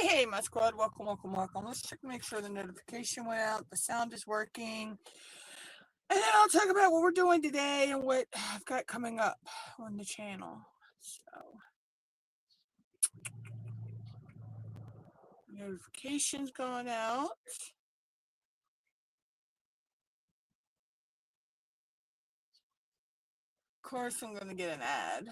Hey, my squad, welcome. Let's check to make sure the notification went out, the sound is working, and then I'll talk about what we're doing today and what I've got coming up on the channel. So, notifications going out. Of course, I'm going to get an ad.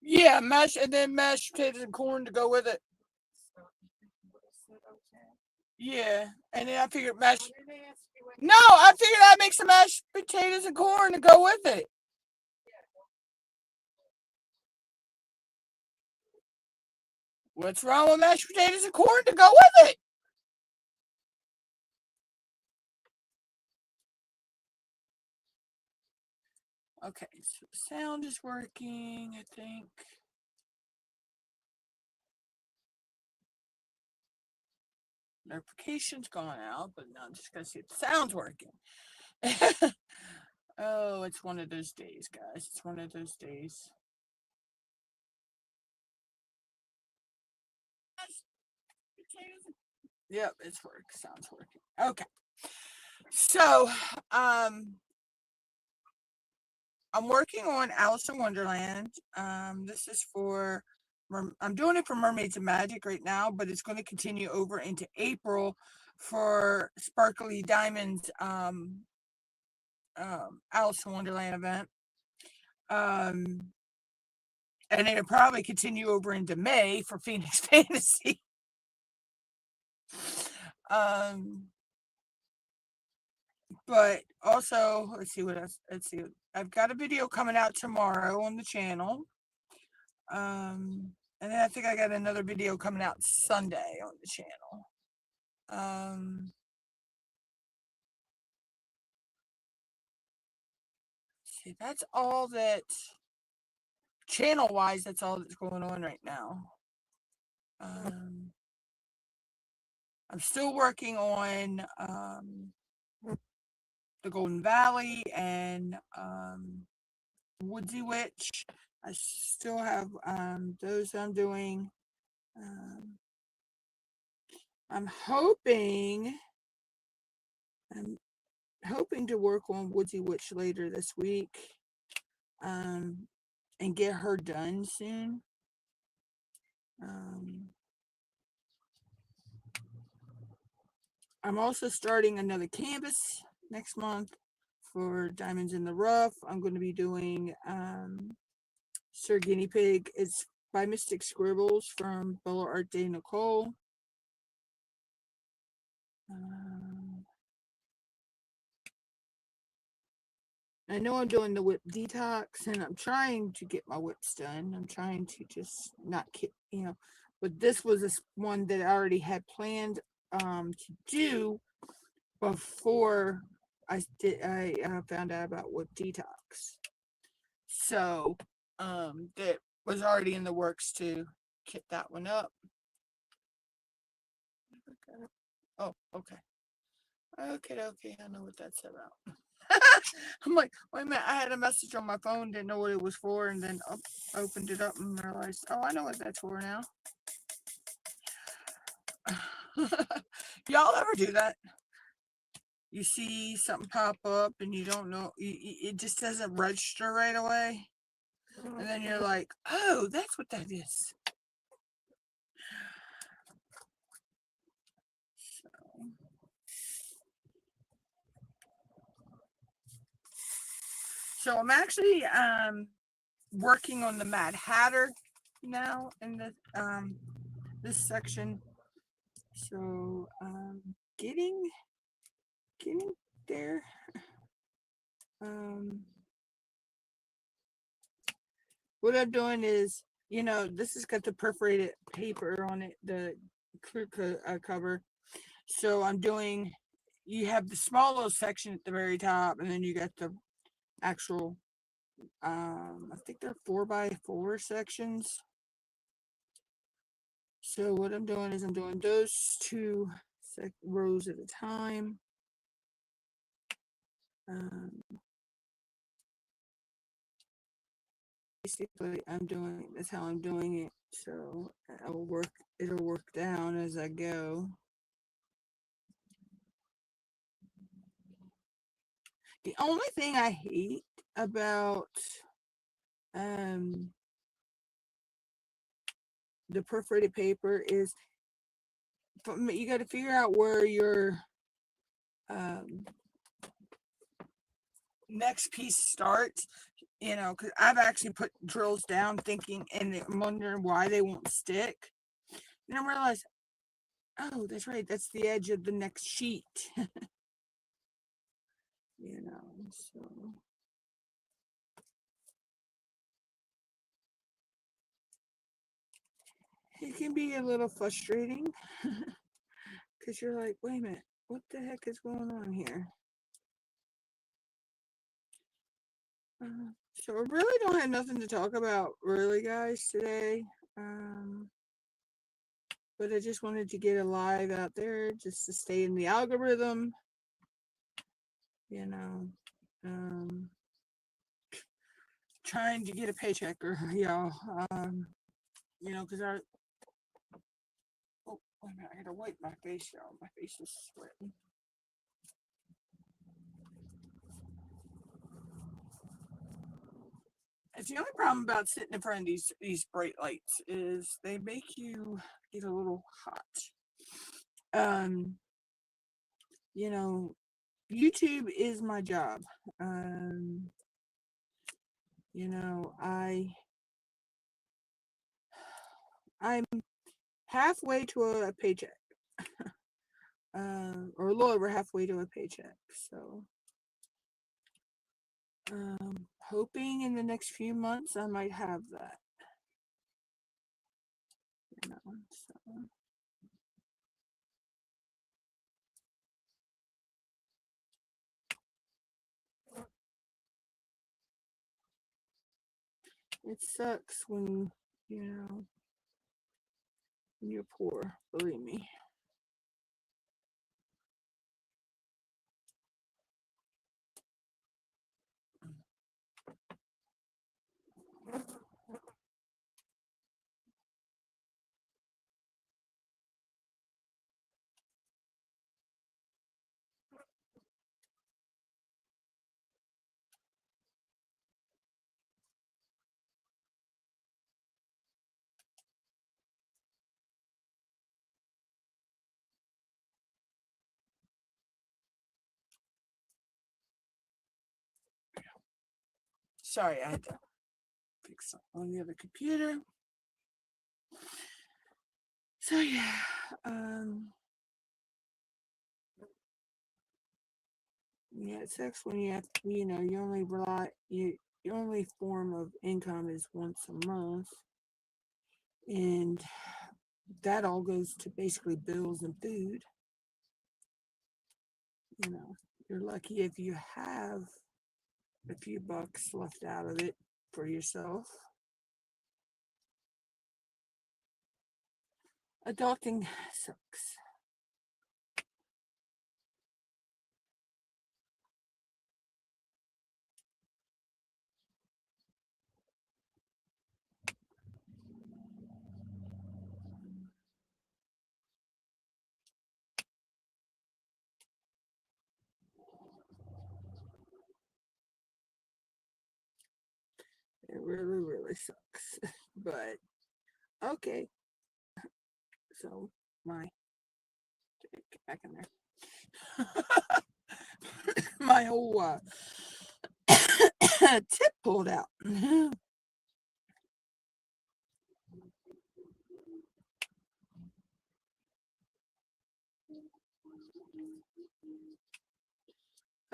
Yeah, mashed and then mashed potatoes and corn to go with it. Yeah, and then I figured mashed. No, I figured I'd make some mashed potatoes and corn to go with it. What's wrong with mashed potatoes and corn to go with it? Okay, so the sound is working, I think. Notification's gone out, but now I'm just gonna see if the sound's working. Oh, it's one of those days, guys. It's one of those days. Yep, it's work. Sounds working. Okay. So, I'm working on Alice in Wonderland. This is for I'm doing it for Mermaids and Magic right now, but it's going to continue over into April for Sparkly Diamonds Alice in Wonderland event. And it'll probably continue over into May for Phoenix Fantasy. But also, let's see what else. Let's see. I've got a video coming out tomorrow on the channel. And then I think I got another video coming out Sunday on the channel. See, that's all that channel wise, that's all that's going on right now. I'm still working on the Golden Valley and Woodsy Witch. I still have those I'm doing. I'm hoping to work on Woodsy Witch later this week and get her done soon. I'm also starting another canvas next month for Diamonds in the Rough. I'm going to be doing Sir Guinea Pig. It's by Mystic Scribbles from Bella Art de Nicole. I know I'm doing the whip detox, and I'm trying to get my whips done. I'm trying to just not get, but this was one that I already had planned to do before I found out about whip detox. So that was already in the works to get that one up. Oh, okay. Okay, I know what that's about. I'm like, wait a minute, I had a message on my phone, didn't know what it was for, and then opened it up and realized, oh, I know what that's for now. Y'all ever do that? You see something pop up and you don't know, it just doesn't register right away. And then you're like, oh, that's what that is. So I'm actually working on the Mad Hatter now in this section. So getting there. What I'm doing is, this has got the perforated paper on it, the clear cover. So I'm doing, you have the small little section at the very top, and then you got the actual, I think they're 4x4 sections. So what I'm doing is I'm doing those two rows at a time. Basically, that's how I'm doing it. So it'll work down as I go. The only thing I hate about the perforated paper is you got to figure out where your next piece starts, because I've actually put drills down thinking, and I'm wondering why they won't stick. And I realized, oh, that's right, that's the edge of the next sheet. So it can be a little frustrating because you're like, wait a minute, what the heck is going on here? So I really don't have nothing to talk about, really, guys, today. But I just wanted to get a live out there just to stay in the algorithm. Trying to get a paycheck, or because oh, wait a minute, I gotta wipe my face, y'all. My face is sweating. It's the only problem about sitting in front of these bright lights is they make you get a little hot. YouTube is my job. I'm halfway to a paycheck, or a little over halfway to a paycheck. So, hoping in the next few months I might have that. So. It sucks when you're poor, believe me. Sorry, I had to fix something on the other computer. So yeah, it sucks when you have, you only your only form of income is once a month, and that all goes to basically bills and food. You're lucky if you have a few bucks left out of it for yourself. Adulting sucks. It really, really sucks. But okay. So get back in there. My whole tip pulled out.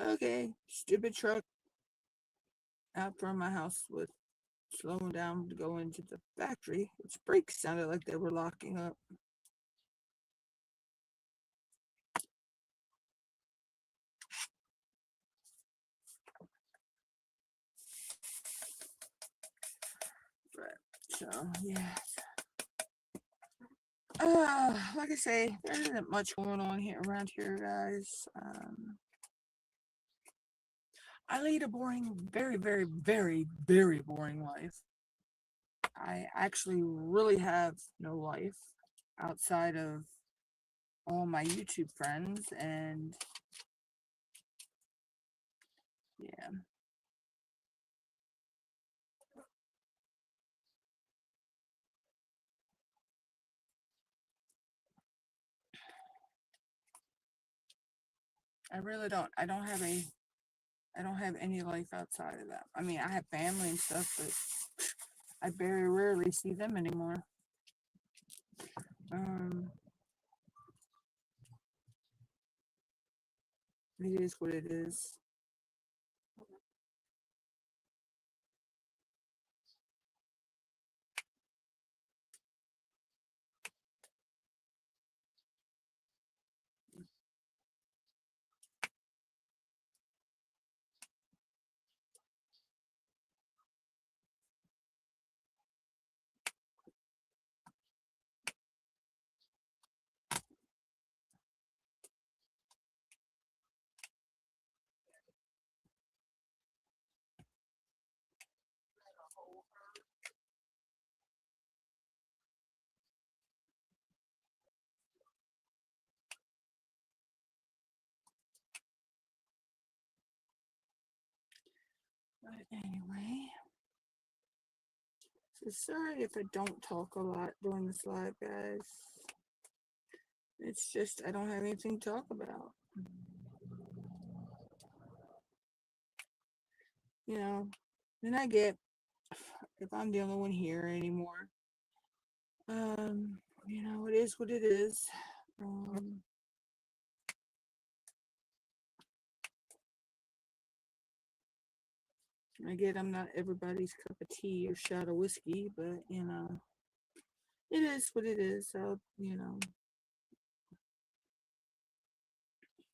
Okay, stupid truck out from my house was slowing down to go into the factory. Its brakes sounded like they were locking up. But so yeah. Like I say, there isn't much going on here around here, guys. I lead a boring, very, very, very, very boring life. I actually really have no life outside of all my YouTube friends, and yeah. I really don't. I don't have any life outside of that. I mean, I have family and stuff, but I very rarely see them anymore. Um, it is what it is. But anyway, so sorry if I don't talk a lot during this live, guys. It's just I don't have anything to talk about. You know, then I get if I'm the only one here anymore. You know, it is what it is. Um, I get I'm not everybody's cup of tea or shot of whiskey, but you know, it is what it is. I'll, you know,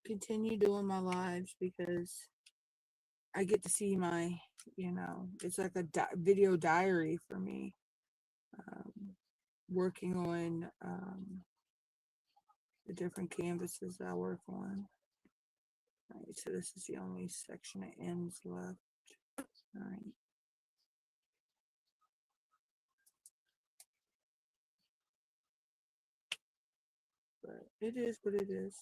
continue doing my lives because I get to see my, you know, it's like a video diary for me. Um, Working on the different canvases I work on. All right, so this is the only section of ends left. All right. But it is what it is.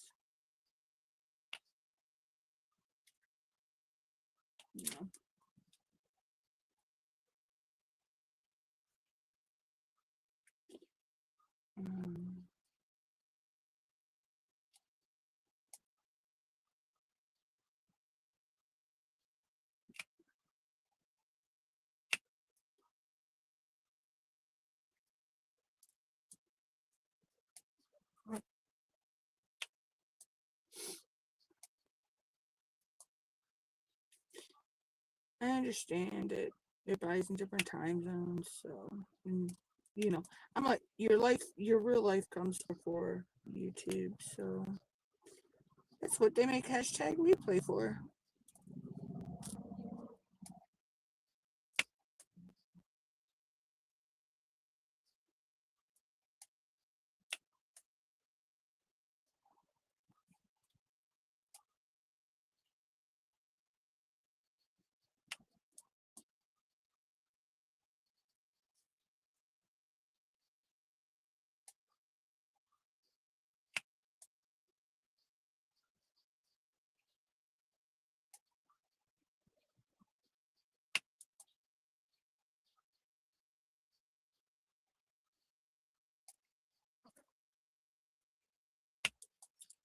You know. Um, I understand that everybody's in different time zones, so and you know, I'm like your real life comes before YouTube, so that's what they make hashtag replay for.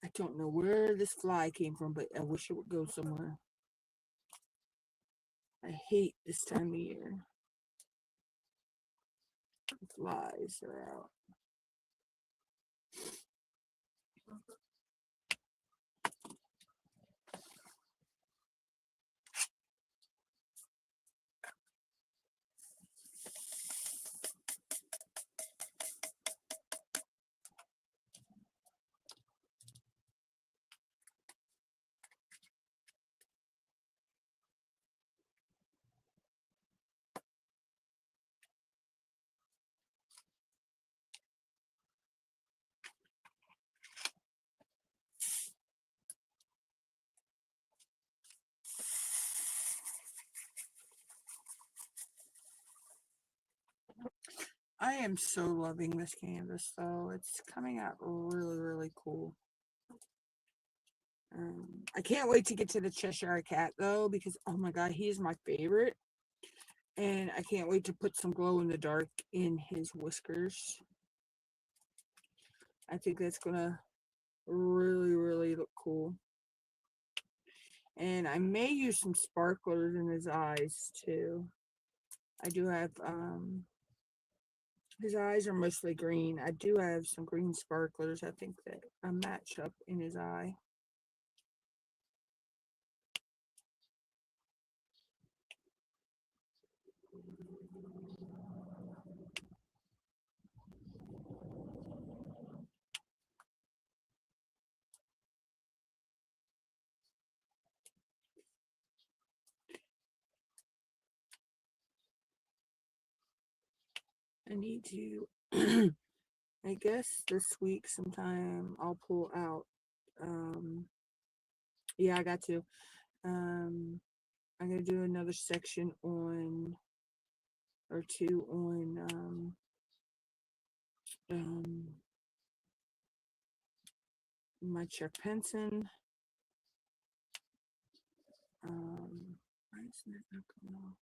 I don't know where this fly came from, but I wish it would go somewhere. I hate this time of year. The flies are out. I am so loving this canvas, though. It's coming out really, really cool. I can't wait to get to the Cheshire Cat, though, because, oh my god, he is my favorite. And I can't wait to put some glow-in-the-dark in his whiskers. I think that's going to really, really look cool. And I may use some sparklers in his eyes, too. I do have, his eyes are mostly green. I do have some green sparklers, I think, that match up in his eye. I need to, I guess this week sometime I'll pull out, yeah, I got to, I'm going to do another section on, or two on, my Chuck Penson, why isn't it not coming off?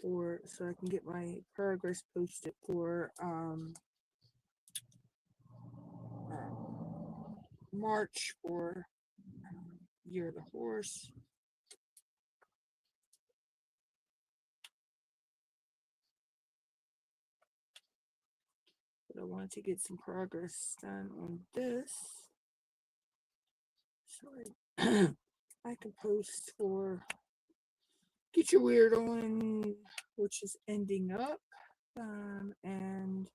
For, so I can get my progress posted for, March for Year of the Horse. But I wanted to get some progress done on this, so I can post for Get Your Weird On, which is ending up, and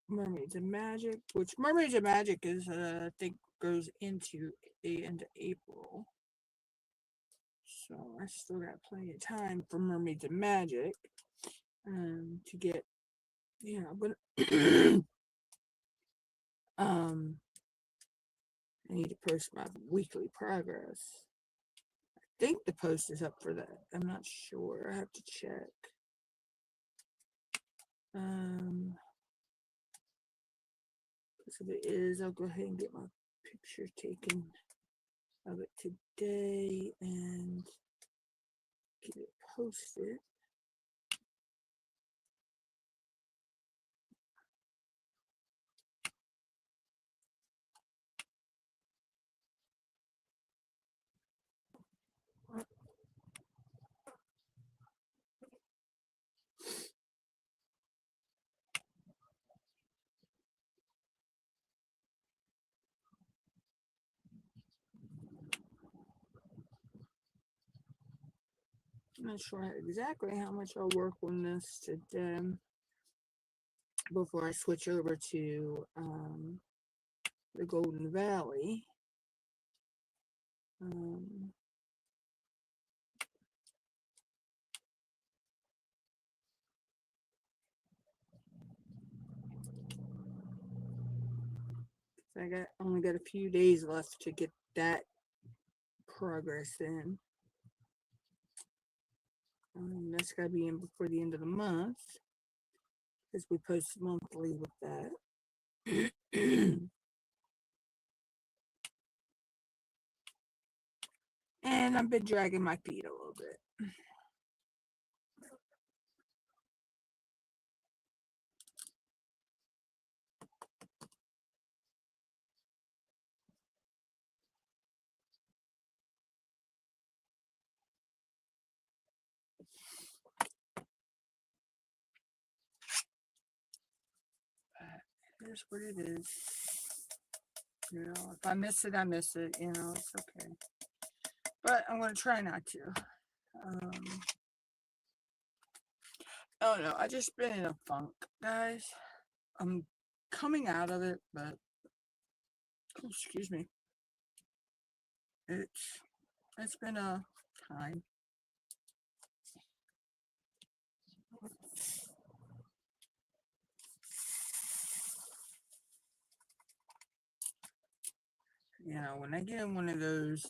Mermaids and Magic, which Mermaids and Magic is, I think, goes into the end of April. So I still got plenty of time for Mermaids and Magic, to get, you know, but I need to post my weekly progress. I think the post is up for that. I'm not sure. I have to check. If it is, I'll go ahead and get my picture taken of it today and get it posted. I'm not sure exactly how much I'll work on this today before I switch over to the Golden Valley. I only got a few days left to get that progress in. That's got to be in before the end of the month, because we post monthly with that. And I've been dragging my feet a little bit. Here's what it is. You know, if I miss it, I miss it. You know, it's okay. But I'm going to try not to. Oh no, I just been in a funk, guys. I'm coming out of it, but oh, excuse me. It's been a time. You know, when I get in one of those,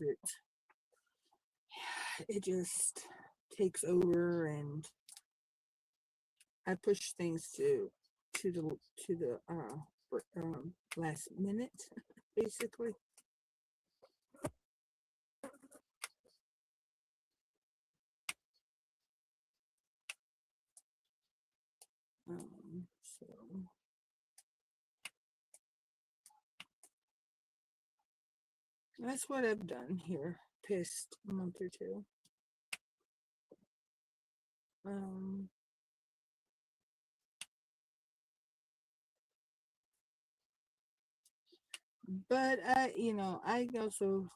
it just takes over, and I push things to the last minute, basically. So that's what I've done here past month or two. But I also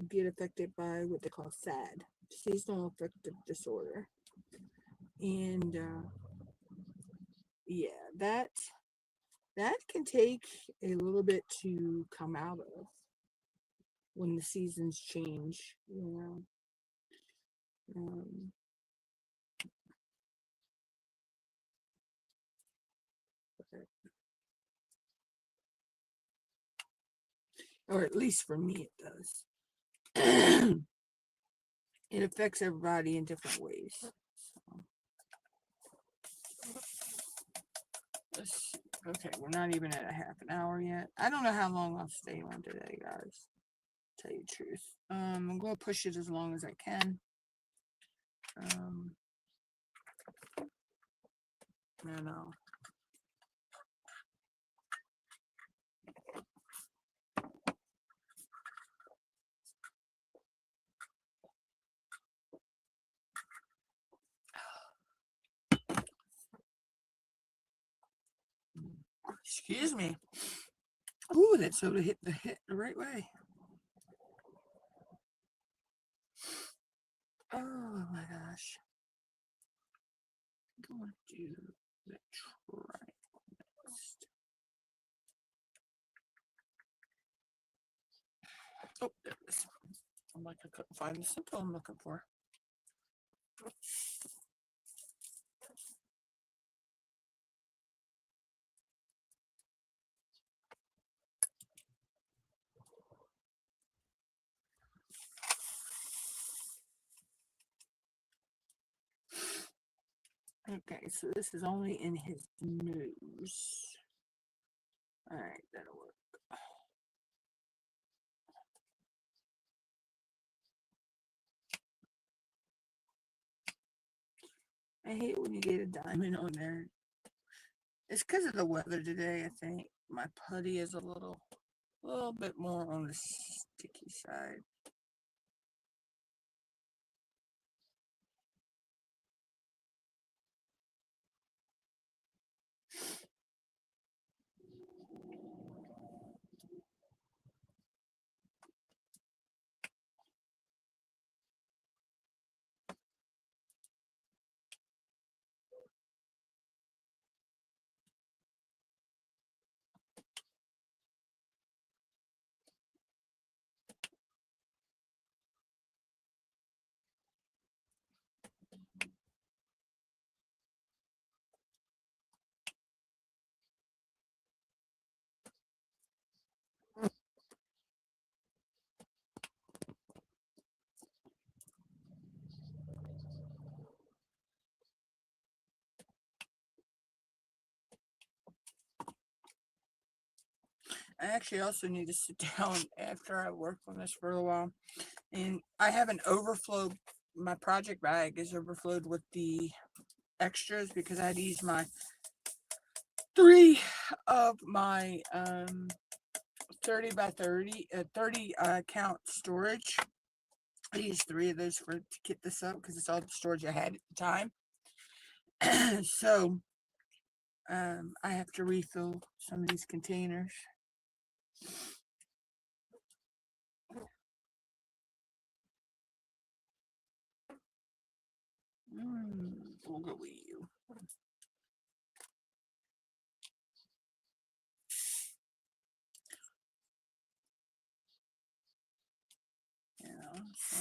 get affected by what they call SAD, seasonal affective disorder, and yeah, that can take a little bit to come out of when the seasons change. Um, or at least for me, it does. It affects everybody in different ways. So, okay, we're not even at a half an hour yet. I don't know how long I'll stay on today, guys. Tell you the truth. I'm gonna push it as long as I can. I know. Excuse me. Ooh, that soda hit the right way. Oh my gosh. I'm going to do the try next. Oh, there it is. I'm like, I couldn't find the simple I'm looking for. Okay, so this is only in his nose. Alright, that'll work. I hate when you get a diamond on there. It's because of the weather today, I think. My putty is a little bit more on the sticky side. I actually also need to sit down after I work on this for a while. And I have an overflow. My project bag is overflowed with the extras because I had to use my 3 of my 30 by 30 count storage. I used 3 of those to get this up because it's all the storage I had at the time. So I have to refill some of these containers. We'll go with you. So.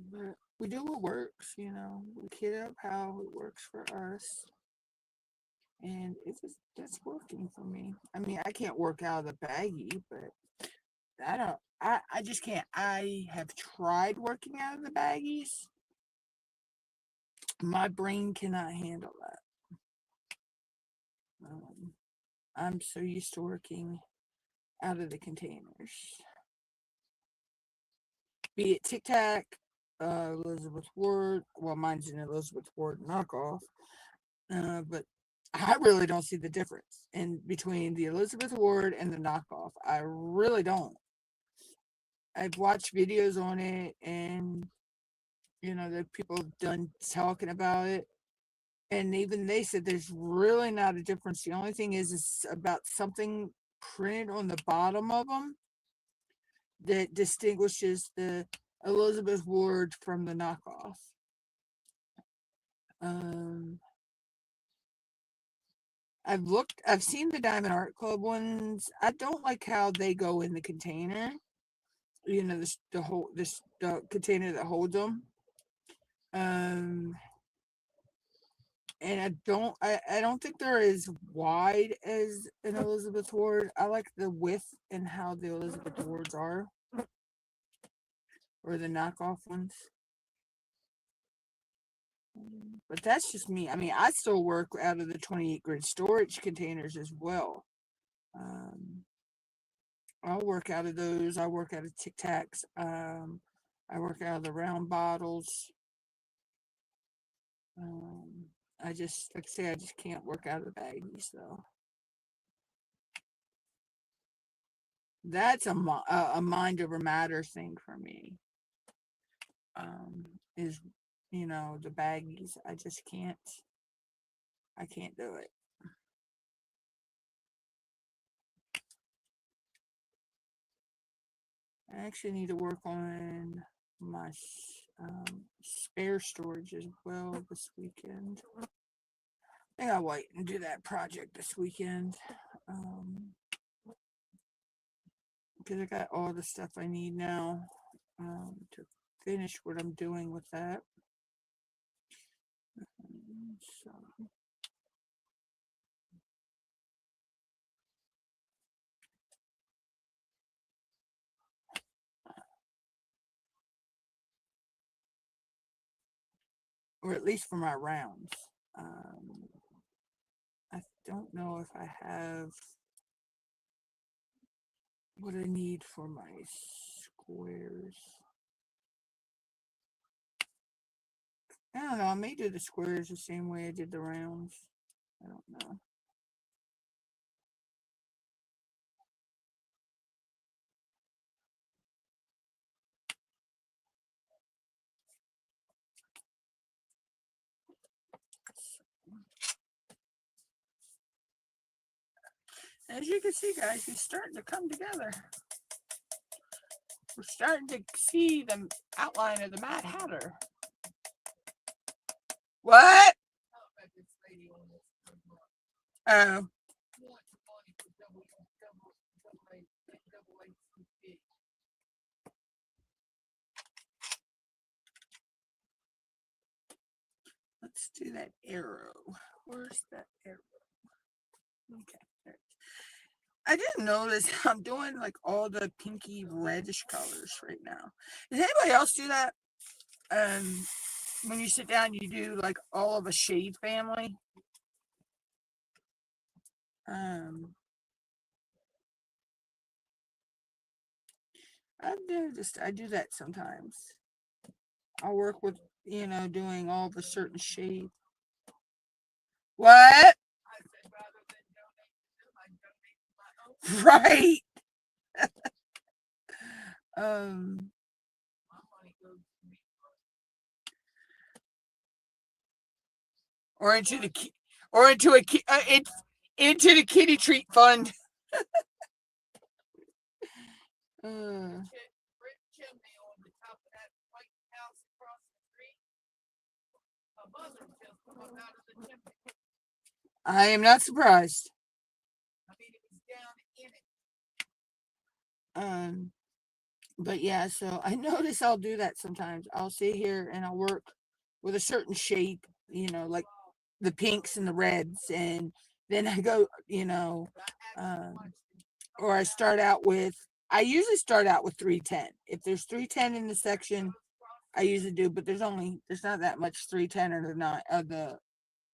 But we do what works, we kit up how it works for us. And that's working for me. I mean, I can't work out of the baggie, but I just can't. I have tried working out of the baggies. My brain cannot handle that. I'm so used to working out of the containers. Be it Tic Tac, Elizabeth Ward. Well, mine's an Elizabeth Ward knockoff. But I really don't see the difference in between the Elizabeth Ward and the knockoff. I really don't. I've watched videos on it, and the people done talking about it, and even they said there's really not a difference. The only thing is about something printed on the bottom of them that distinguishes the Elizabeth Ward from the knockoff. I've seen the Diamond Art Club ones. I don't like how they go in the container. The container that holds them. And I don't think they're as wide as an Elizabeth Ward. I like the width and how the Elizabeth Wards are, or the knockoff ones. But that's just me. I mean, I still work out of the 28 grit storage containers as well. I'll work out of those. I work out of Tic Tacs. I work out of the round bottles. I just, like I say, I just can't work out of the baggies, though. That's a mind over matter thing for me. Is, the baggies. I just can't. I can't do it. I actually need to work on my spare storage as well this weekend. I think I'll wait and do that project this weekend. Because I got all the stuff I need now to finish what I'm doing with that. So. Or at least for my rounds. I don't know if I have what I need for my squares. I don't know. I may do the squares the same way I did the rounds. I don't know. As you can see, guys, it's starting to come together. We're starting to see the outline of the Mad Hatter. What? Oh. Let's do that arrow. Where's that arrow? Okay. I didn't notice I'm doing like all the pinky reddish colors right now. Does anybody else do that? When you sit down, you do like all of a shade family. I do that sometimes. I'll work with, doing all of a certain shade. What? Right. Or into the into the kitty treat fund. I am not surprised. But yeah, so I notice I'll do that sometimes. I'll sit here and I'll work with a certain shape, like the pinks and the reds, and then I go, um, or I usually start out with 310. If there's 310 in the section, I usually do, but there's not that much 310 or not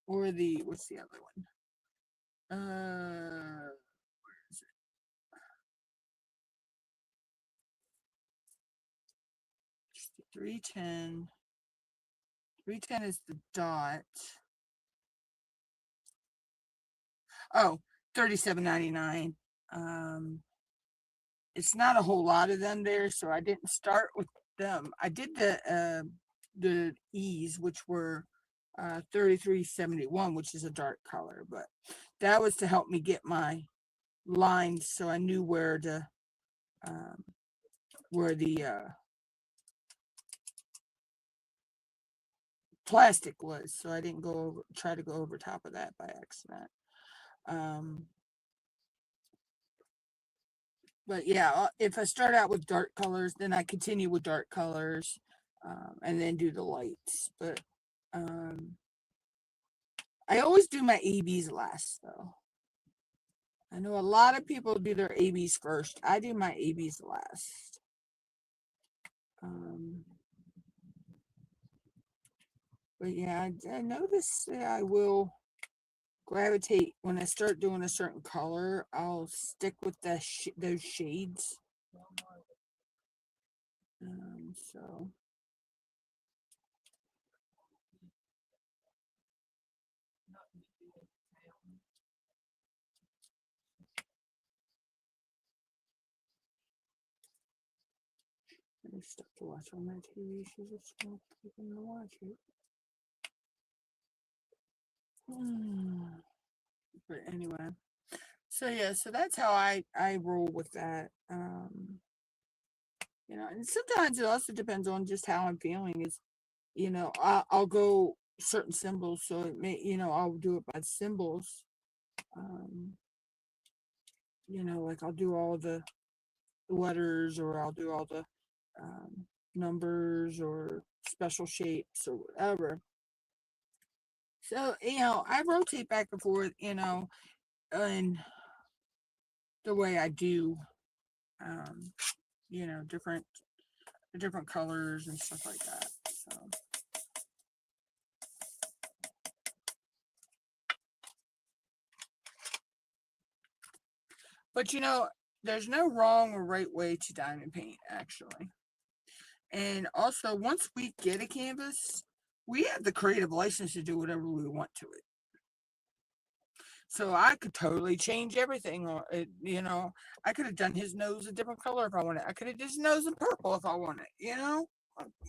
what's the other one? 310. 310 is the dot. Oh, 37.99. Um, it's not a whole lot of them there, so I didn't start with them. I did the E's, which were 33.71, which is a dark color, but that was to help me get my lines, so I knew um, where the plastic was, so I didn't try to go over top of that by accident. Um, but yeah, if I start out with dark colors, then I continue with dark colors, and then do the lights. But um, I always do my ABs last, though. I know a lot of people do their ABs first. I do my ABs last. Um, but yeah, I notice that I will gravitate when I start doing a certain color. I'll stick with those shades. So there's stuff to watch on my TV. She's just gonna watch it. But anyway, so yeah, so that's how I roll with that. And sometimes it also depends on just how I'm feeling. I'll go certain symbols, so it may, I'll do it by symbols. Um, like I'll do all the letters, or I'll do all the numbers or special shapes or whatever. So, I rotate back and forth, in the way I do, um, different colors and stuff like that. So, but there's no wrong or right way to diamond paint, actually. And also, once we get a canvas, we have the creative license to do whatever we want to it. So I could totally change everything. Or, I could have done his nose a different color if I wanted. I could have just nose in purple if I wanted.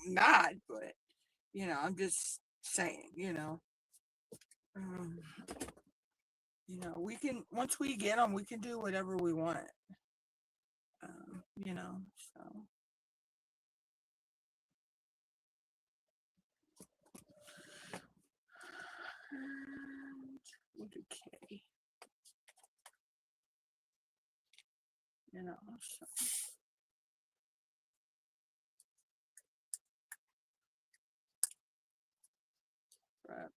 Not, but I'm just saying. Um, we can, once we get them, we can do whatever we want. So. Okay. So. But,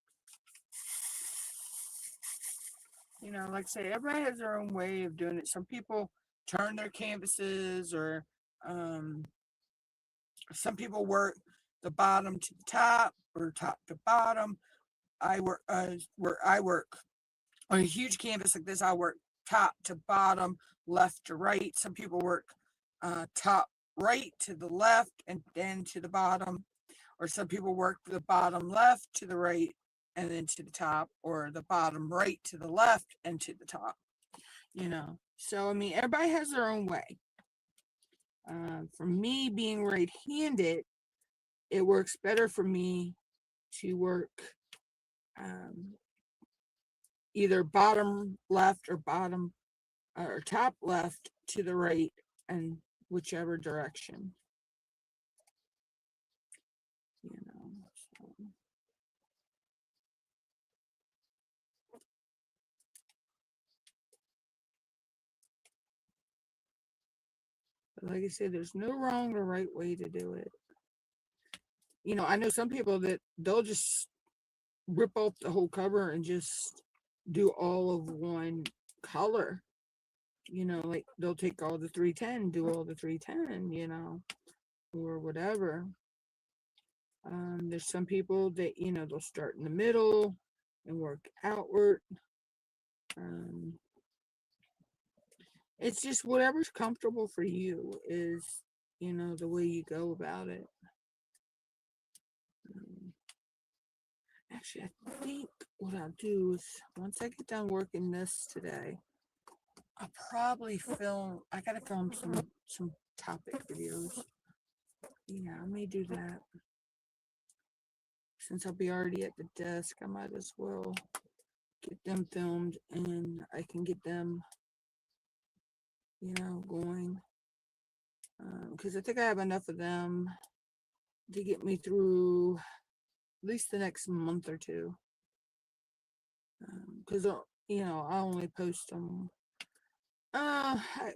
like I say, everybody has their own way of doing it. Some people turn their canvases, or some people work the bottom to the top or top to bottom. I work on a huge canvas like this. I work top to bottom, left to right. Some people work top right to the left and then to the bottom, or some people work the bottom left to the right and then to the top, or the bottom right to the left and to the top. So I mean, everybody has their own way. For me, being right-handed, it works better for me to work um, either bottom left or bottom or top left to the right, and whichever direction. So. But like I said, there's no wrong or right way to do it. You know, I know some people that they'll just rip off the whole cover and just do all of one color. You know, like they'll take all the 310, do all the 310, you know, or whatever. There's some people that, you know, they'll start in the middle and work outward. Um, it's just whatever's comfortable for you is, you know, the way you go about it. Actually, I think what I'll do is once I get done working this today, I'll probably film. I gotta film some topic videos. Yeah, I may do that. Since I'll be already at the desk, I might as well get them filmed and I can get them, you know, going. Because I think I have enough of them to get me through at least the next month or two. Because, you know, I only post them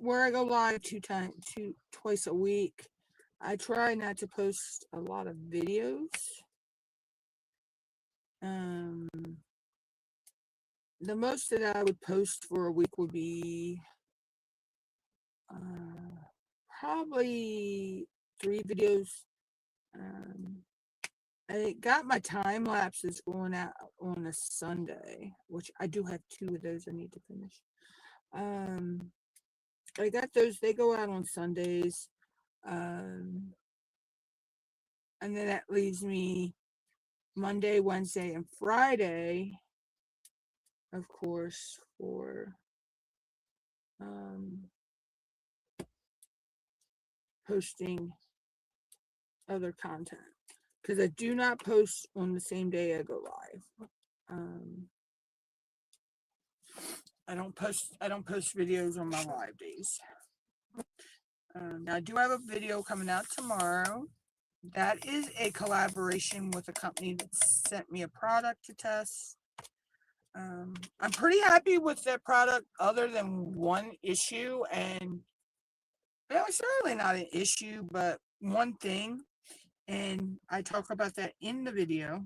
where I go live twice a week. I try not to post a lot of videos. The most that I would post for a week would be probably 3 videos. I got my time lapses going out on a Sunday, which I do have 2 of those I need to finish. I got those, they go out on Sundays. And then that leaves me Monday, Wednesday, and Friday, of course, for posting other content, because I do not post on the same day I go live. I don't post videos on my live days. Now I do have a video coming out tomorrow. That is a collaboration with a company that sent me a product to test. I'm pretty happy with their product, other than one issue, and it was really not an issue, but one thing, and I talk about that in the video.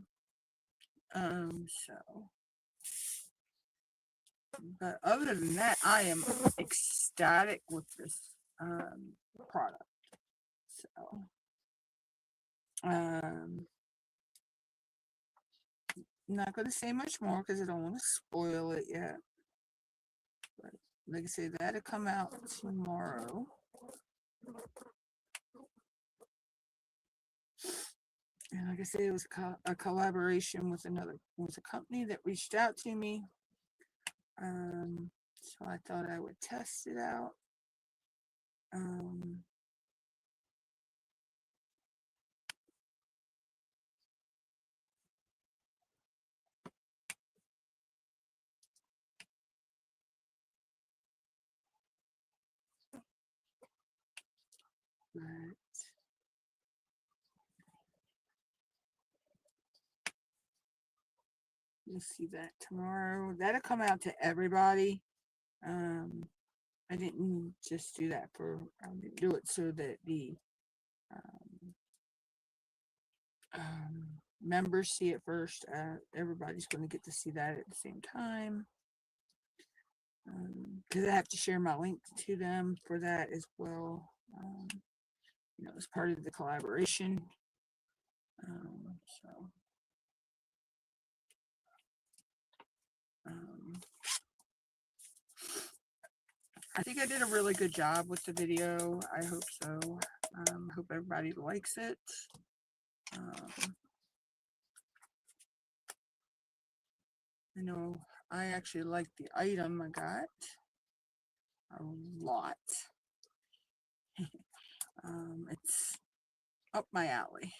But other than that, I am ecstatic with this product. So, not going to say much more because I don't want to spoil it yet. But like I said, that'll come out tomorrow. And like I said, it was a collaboration with a company that reached out to me. So I thought I would test it out. But you'll see that tomorrow. That'll come out to everybody. I didn't just do that I didn't do it so that the members see it first. Everybody's going to get to see that at the same time. Because I have to share my link to them for that as well. You know, as part of the collaboration. I think I did a really good job with the video. I hope so. Hope everybody likes it. I know I actually like the item I got a lot. It's up my alley.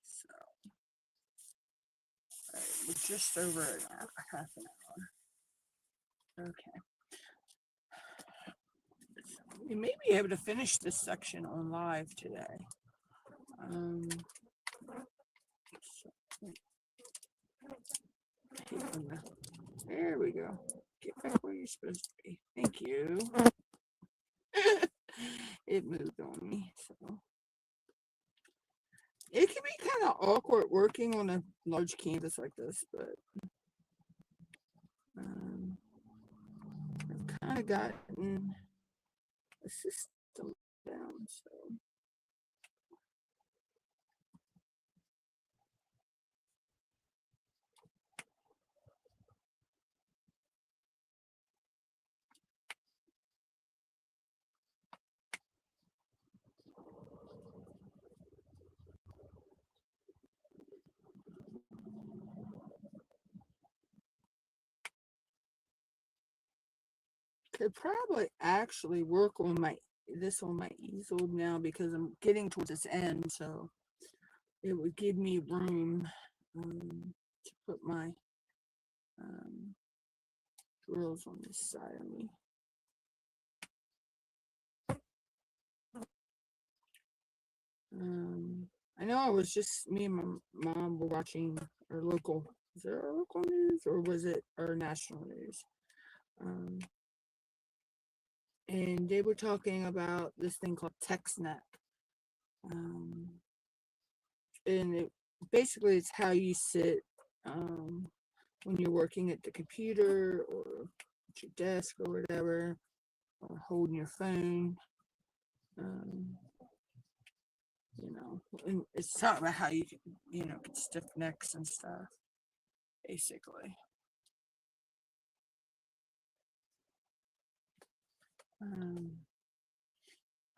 So we're just over half an hour. Okay. We may be able to finish this section on live today. There we go. Get back where you're supposed to be. Thank you. It moved on me, so. It can be kind of awkward working on a large canvas like this, but I've kind of gotten a system down, so. Could probably actually work on my easel now because I'm getting towards this end, so it would give me room to put my drills on this side of me. I know I was just, me and my mom were watching our local, is it our local news or was it our national news? And they were talking about this thing called TextNet. And it basically it's how you sit when you're working at the computer or at your desk or whatever, or holding your phone. You know, and it's talking about how you can, you know, get stiff necks and stuff, basically.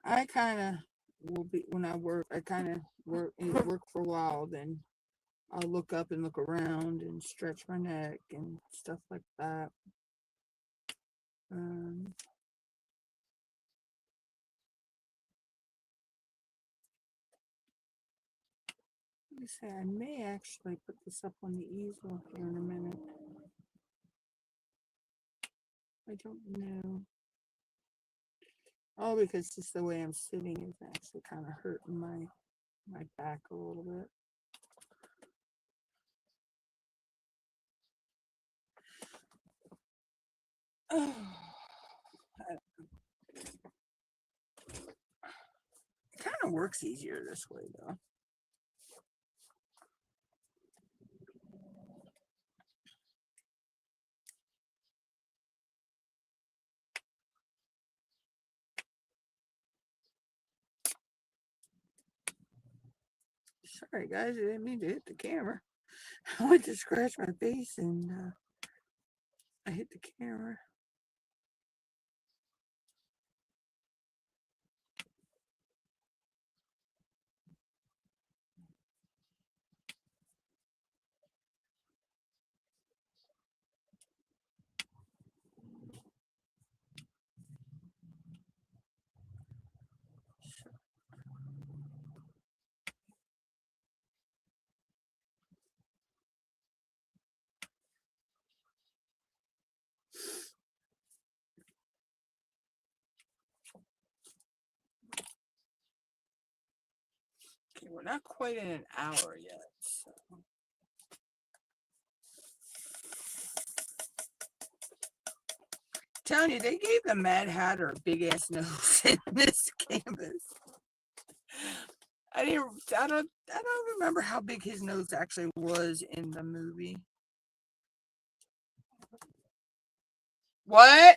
I kind of will be, when I work, I kind of work for a while, then I'll look up and look around and stretch my neck and stuff like that. Let me say, I may actually put this up on the easel here in a minute. I don't know. Oh, because just the way I'm sitting is actually kind of hurting my back a little bit. Oh, it kind of works easier this way, though. Sorry, guys, I didn't mean to hit the camera. I went to scratch my face and I hit the camera. Okay, we're not quite in an hour yet, so. Telling you, they gave the Mad Hatter a big ass nose in this canvas. I don't remember how big his nose actually was in the movie. What?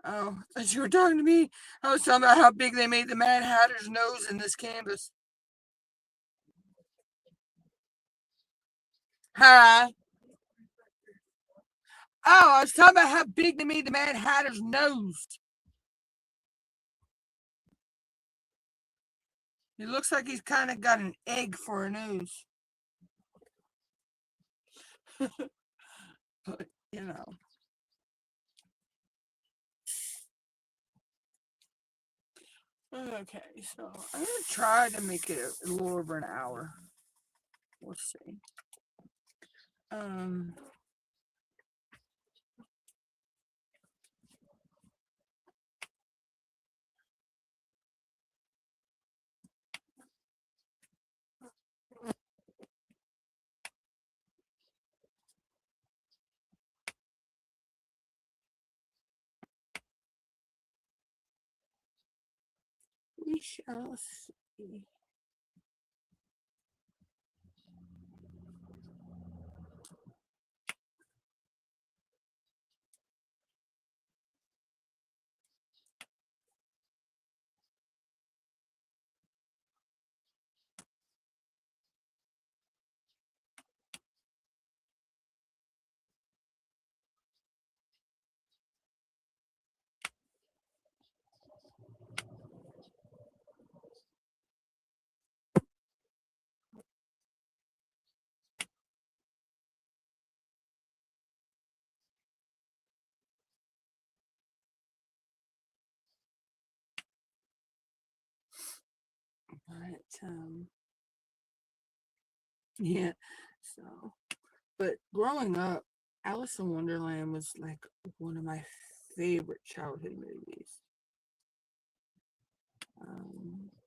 Oh, I thought you were talking to me. I was talking about how big they made the Mad Hatter's nose in this canvas. Huh? Oh, I was talking about how big they made the Mad Hatter's nose. It looks like he's kind of got an egg for a nose. But, you know. Okay, so I'm going to try to make it a little over an hour. We'll see. we shall see. But yeah, so but growing up, Alice in Wonderland was like one of my favorite childhood movies.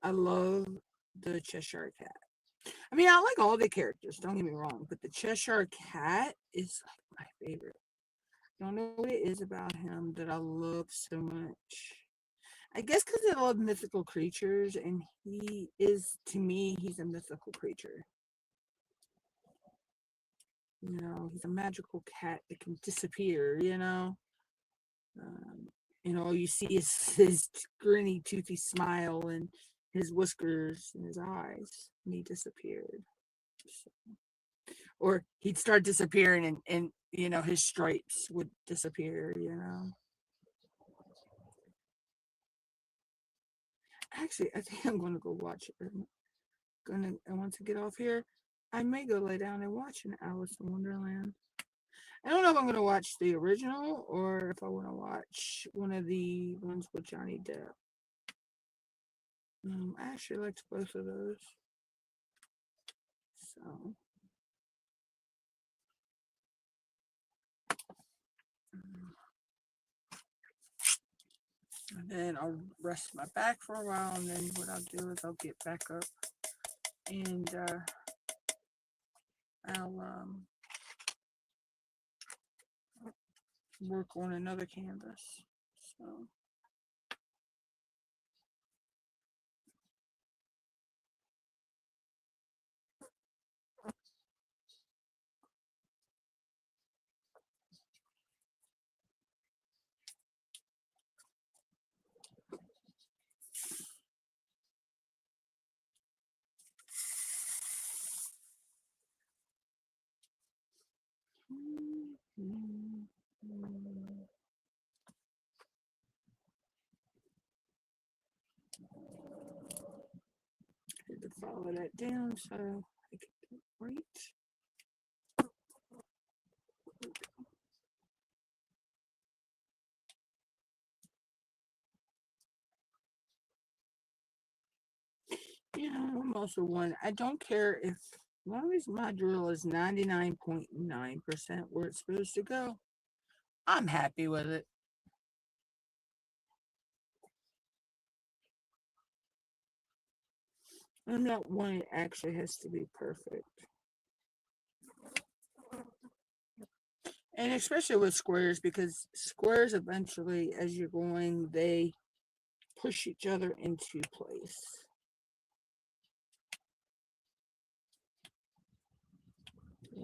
I love the Cheshire Cat. I mean, I like all the characters, don't get me wrong, but the Cheshire Cat is like my favorite. I don't know what it is about him that I love so much. I guess because I love mythical creatures, and he is, to me, he's a mythical creature. You know, he's a magical cat that can disappear, you know? Um, all you see is his grinny, toothy smile and his whiskers and his eyes, and he disappeared. So, or he'd start disappearing, and his stripes would disappear. Actually, I think I'm gonna go watch it. Once I get off here, I may go lay down and watch an Alice in Wonderland. I don't know if I'm gonna watch the original or if I want to watch one of the ones with Johnny Depp. I actually liked both of those. So, and then I'll rest my back for a while, and then what I'll do is I'll get back up and I'll work on another canvas. So. Had to follow that down so I get it right. Yeah, I'm also one. I don't care if, as long as my drill is 99.9% where it's supposed to go, I'm happy with it. I'm not one that actually has to be perfect. And especially with squares, because squares eventually, as you're going, they push each other into place. So.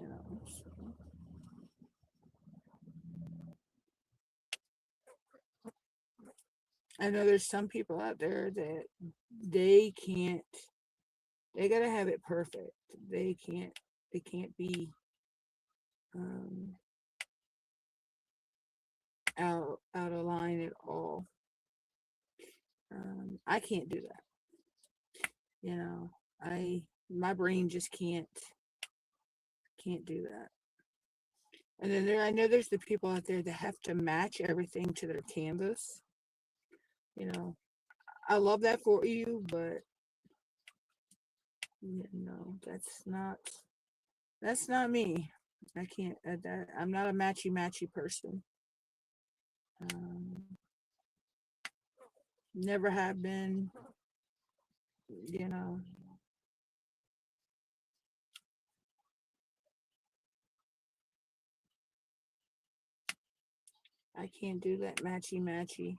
I know there's some people out there that they can't, they gotta have it perfect. They can't be um, out of line at all. I can't do that. My brain just can't do that. And then I know there's the people out there that have to match everything to their canvas. You know, I love that for you, but that's not me. I can't. I'm not a matchy person. Um, Never have been. You know, I can't do that matchy.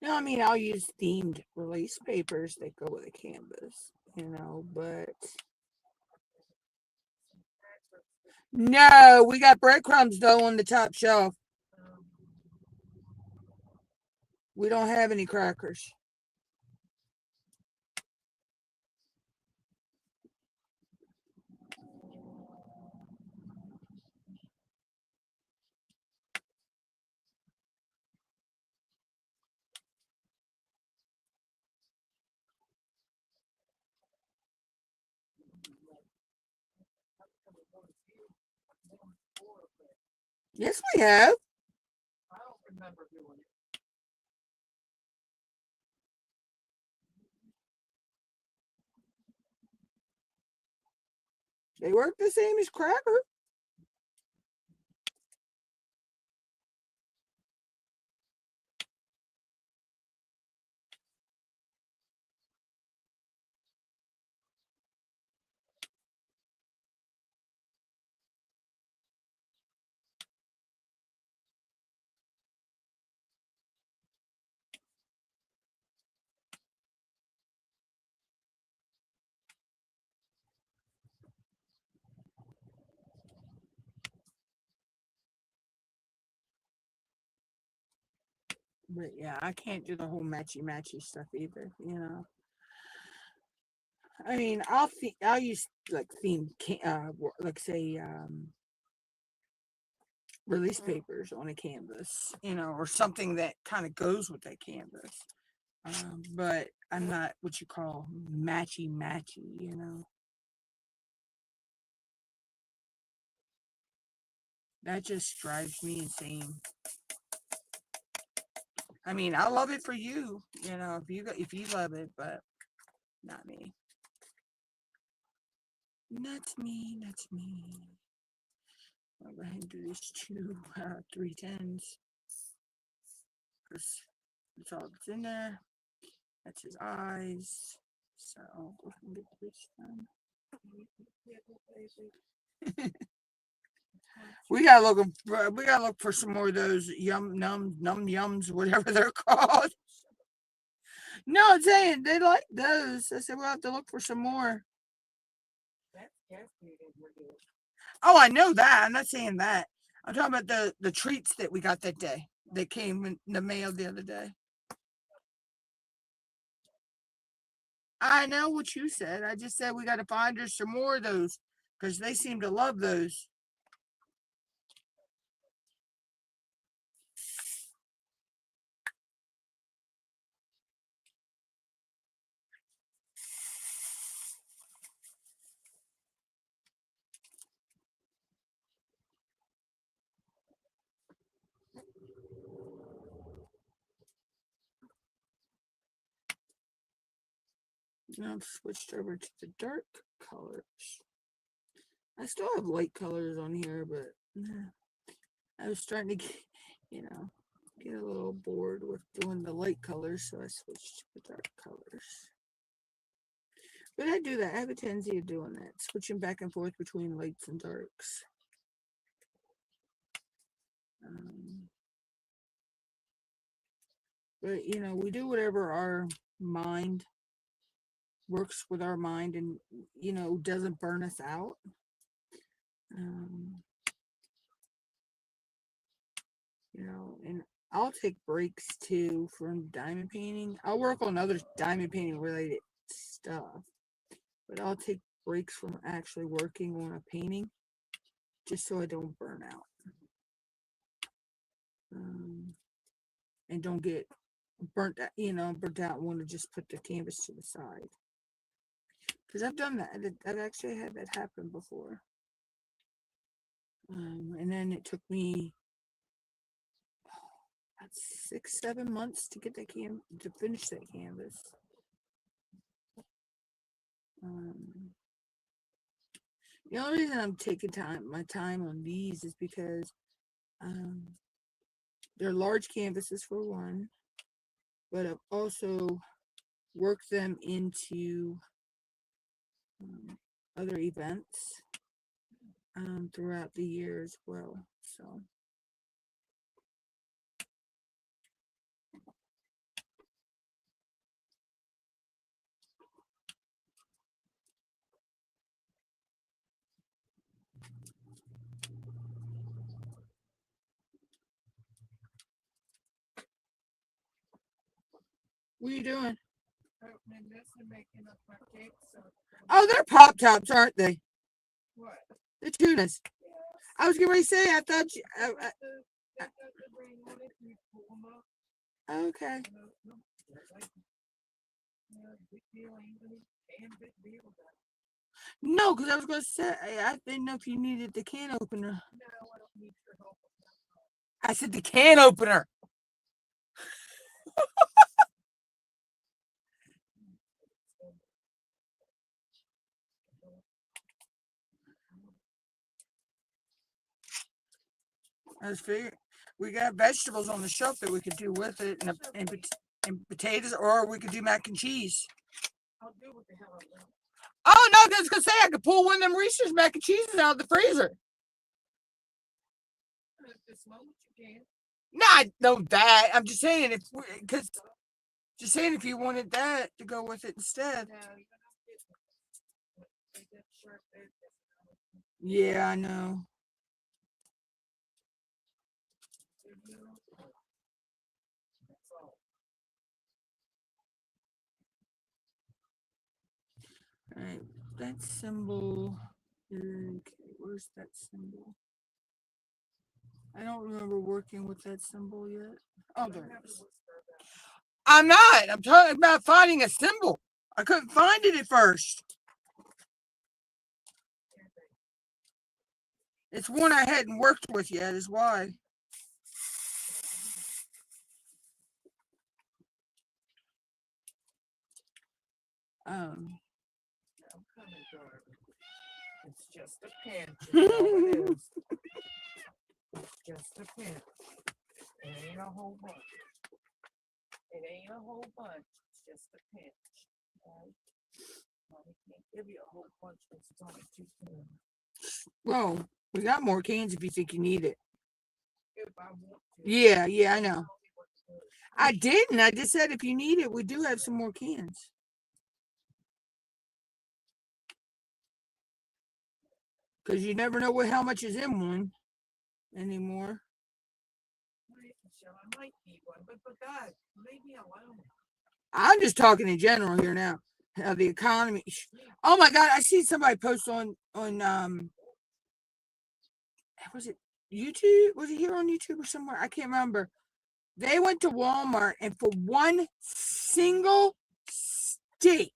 No, I mean, I'll use themed release papers that go with a canvas, but no, we got breadcrumbs though on the top shelf. We don't have any crackers. Yes, we have. They work the same as cracker. But yeah, I can't do the whole matchy stuff either. I mean, I'll use like themed like say release papers on a canvas, or something that kind of goes with that canvas. But I'm not what you call matchy. That just drives me insane. I mean, I love it for if you love it, but not me. Not me, not me. I'll go ahead and do these two 310s. Because that's all that's in there. That's his eyes. So I'll go ahead and get this done. We gotta look for some more of those num yums, whatever they're called. No, I'm saying they like those. I said we'll have to look for some more. Oh, I know that. I'm not saying that. I'm talking about the treats that we got that day. That came in the mail the other day. I know what you said. I just said we got to find her some more of those because they seem to love those. Now I've switched over to the dark colors. I still have light colors on here, but I was starting to get a little bored with doing the light colors, so I switched to the dark colors. But I do that. I have a tendency of doing that, switching back and forth between lights and darks. But we do whatever our mind works with our mind and doesn't burn us out. Um, and I'll take breaks too from diamond painting. I'll work on other diamond painting related stuff, but I'll take breaks from actually working on a painting just so I don't burn out. And don't get burnt out and want to just put the canvas to the side. Because I've done that. I've actually had that happen before. And then it took me about 6-7 months to get to finish that canvas. The only reason I'm taking my time on these is because they're large canvases for one, but I've also worked them into other events throughout the year as well. So What are you doing? Oh, they're Pop Tops, aren't they? What? The tunas. I was getting ready to say, I thought you. Okay. No, because I was going to say, I didn't know if you needed the can opener. I said the can opener. I was figuring we got vegetables on the shelf that we could do with it, and potatoes, or we could do mac and cheese. Oh no, I was gonna say I could pull one of them Reese's mac and cheeses out of the freezer. No, I know that. I'm just saying if you wanted that to go with it instead. Yeah, I know. All right, that symbol. Okay, where's that symbol? I don't remember working with that symbol yet. Oh, there it is. I'm not. I'm talking about finding a symbol. I couldn't find it at first. It's one I hadn't worked with yet, is why. It's just a pinch. It is. It's just a pinch. It ain't a whole bunch. It ain't a whole bunch. It's just a pinch. Right? I can't give you a whole bunch because it's only 2 cans. Well, we got more cans if you think you need it. Yeah, I know. I didn't. I just said if you need it, we do have some more cans. Because you never know how much is in one anymore. I might need one, but for God, leave me alone. I'm just talking in general here now. How the economy. Oh my God! I see somebody post on was it YouTube? Was it here on YouTube or somewhere? I can't remember. They went to Walmart and for one single steak,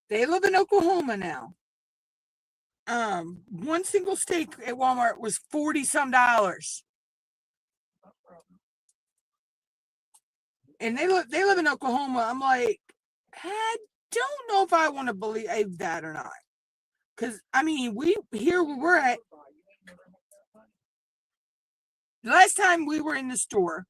they live in Oklahoma now. One single steak at Walmart was $40-some. And they live in Oklahoma. I'm like, I don't know if I want to believe that or not. Because I mean, we're at. Last time we were in the store,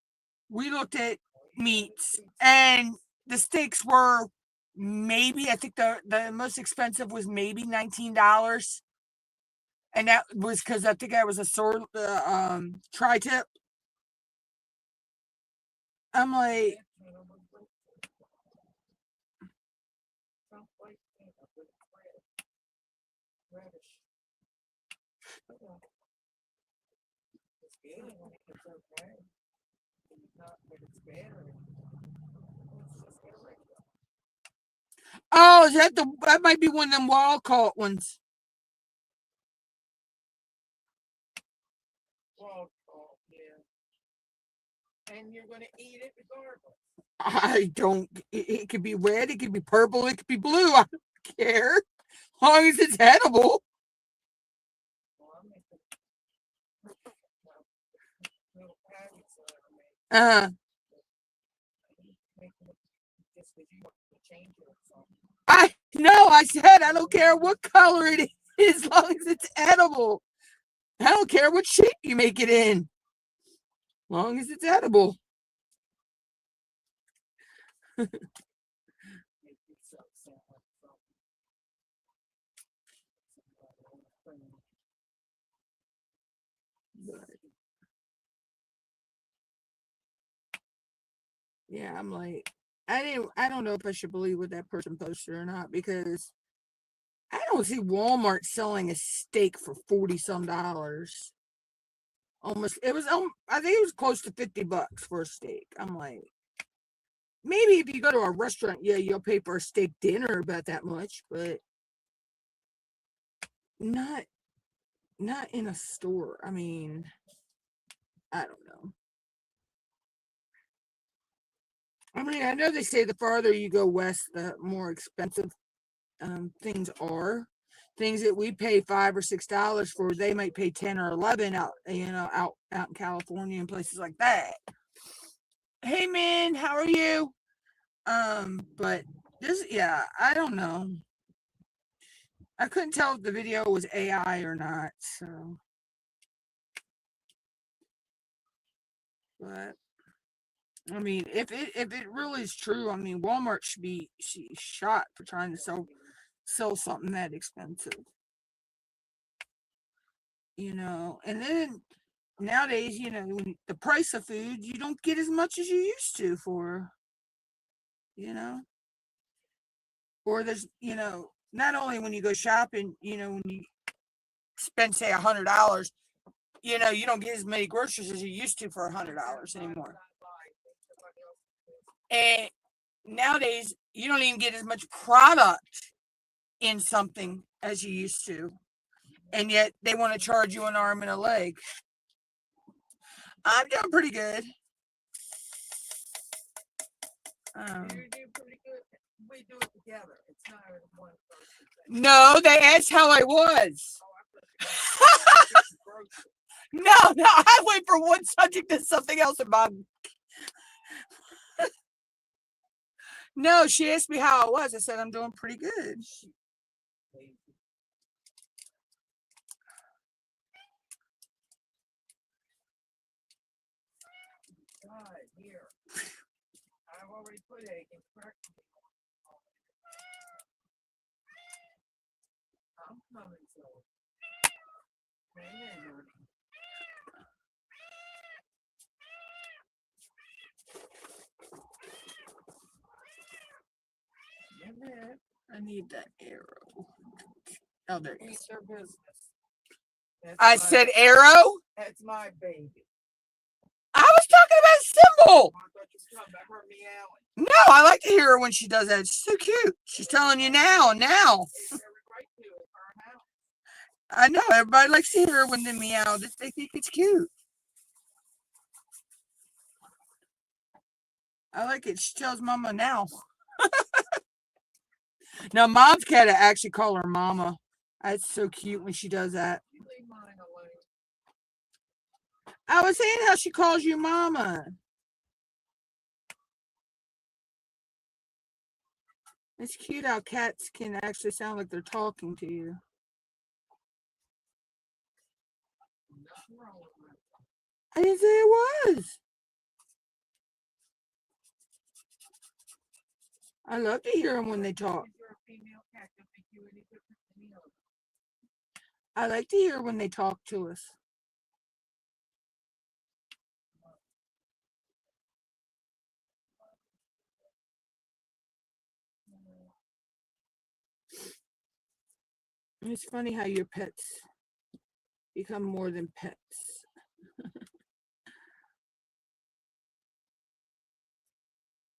we looked at meats, and the steaks were maybe, I think the most expensive was maybe $19, and that was because I think I was a tri-tip. I'm like, oh, is that might be one of them wild caught ones. Wild caught, yeah. And you're gonna eat it regardless. I don't. It could be red. It could be purple. It could be blue. I don't care, as long as it's edible. Uh, I know. I said I don't care what color it is, as long as it's edible. I don't care what shape you make it in, as long as it's edible. Yeah, I'm like, I don't know if I should believe what that person posted or not, because I don't see Walmart selling a steak for $40-some. Almost, it was I think it was close to $50 for a steak. I'm like, maybe if you go to a restaurant, yeah, you'll pay for a steak dinner about that much, but not in a store. I mean, I don't know. I mean, I know they say the farther you go west, the more expensive things are. Things that we pay $5 or $6 for, they might pay 10 or 11 out, out in California and places like that. Hey, man, how are you? But this, yeah, I don't know. I couldn't tell if the video was AI or not. So, but I mean, if it really is true, I mean, Walmart should be shot for trying to sell something that expensive. And then nowadays, the price of food, you don't get as much as you used to for, you know, or there's, not only when you go shopping, when you spend, say, $100, you don't get as many groceries as you used to for $100 anymore. And nowadays, you don't even get as much product in something as you used to. And yet they want to charge you an arm and a leg. I'm doing pretty good. You do pretty good. We do it together. It's not one person. No, they asked how I was. No, I went from one subject to something else, and Mom. No, she asked me how I was. I said I'm doing pretty good. Here. I've already put egg in breakfast. I'm coming, so. I need that arrow. Oh, there it is. Their business. I said arrow? That's my baby. I was talking about Symbol. No, I like to hear her when she does that. She's so cute. She's telling you now. I know. Everybody likes to hear her when they meow. They think it's cute. I like it. She tells Mama now. Now, Mom's cat, I actually call her Mama. That's so cute when she does that. I was saying how she calls you Mama. It's cute how cats can actually sound like they're talking to you. I didn't say it was. I love to hear them when they talk. I like to hear when they talk to us. It's funny how your pets become more than pets.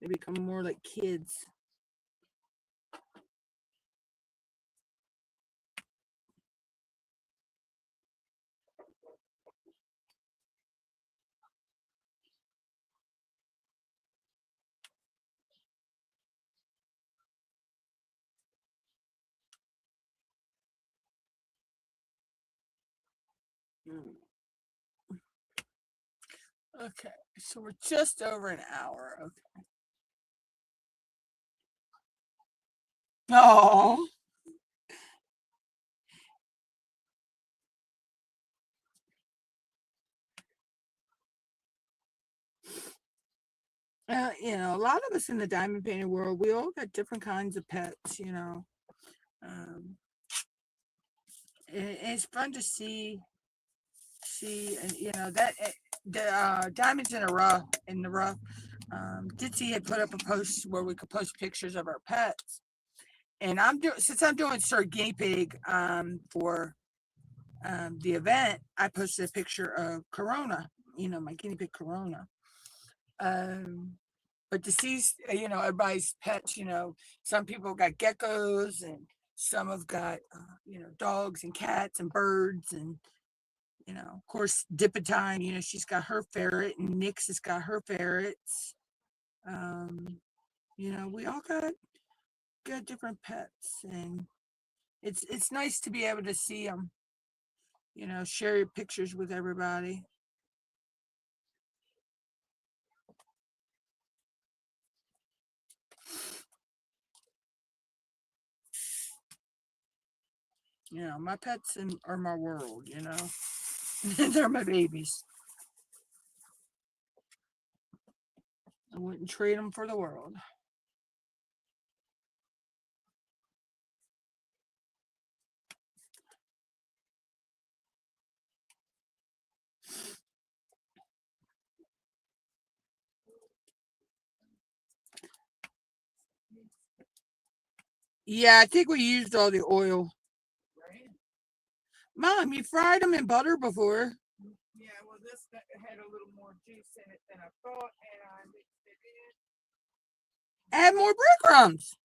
They become more like kids. Okay, so we're just over an hour. Okay. Oh. A lot of us in the diamond painting world, we all got different kinds of pets, Um, it's fun to see, and that the diamonds in the rough. Ditsy had put up a post where we could post pictures of our pets, and since I'm doing Sir Guinea Pig for the event, I posted a picture of Corona, my guinea pig Corona. But to see, everybody's pets, some people got geckos and some have got, dogs and cats and birds and, of course, Dippetine, she's got her ferret and Nyx has got her ferrets. Um, we all got different pets and it's nice to be able to see them, share your pictures with everybody. My pets are my world, they're my babies. I wouldn't trade them for the world. Yeah, I think we used all the oil. Mom, you fried them in butter before. Yeah, well, this had a little more juice in it than I thought, and I mixed it in. Add more breadcrumbs.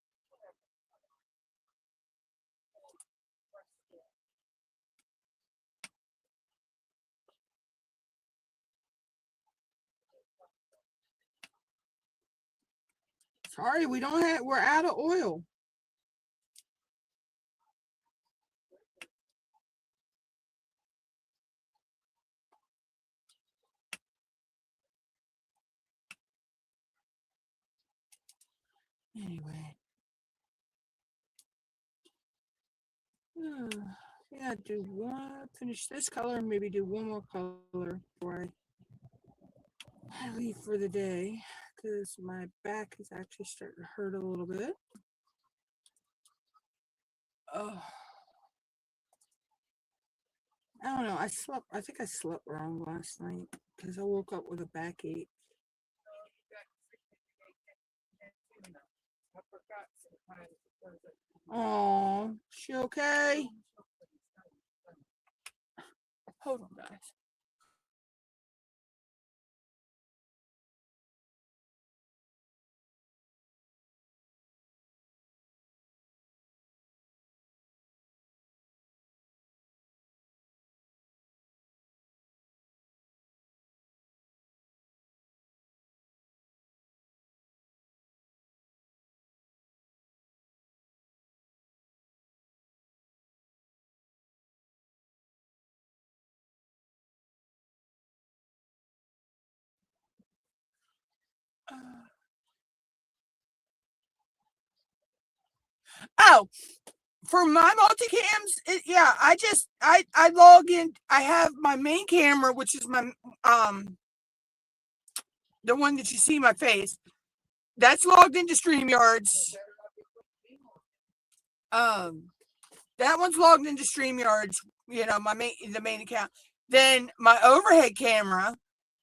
Sorry, we're out of oil. Anyway. Yeah, finish this color and maybe do one more color before I leave for the day because my back is actually starting to hurt a little bit. Oh, I don't know. I think I slept wrong last night because I woke up with a backache. Oh, she okay? Hold on, guys. Oh, for my multicams, yeah, I log in. I have my main camera, which is my the one that you see my face. That's logged into StreamYards. Um, that one's logged into StreamYards. The main account. Then my overhead camera,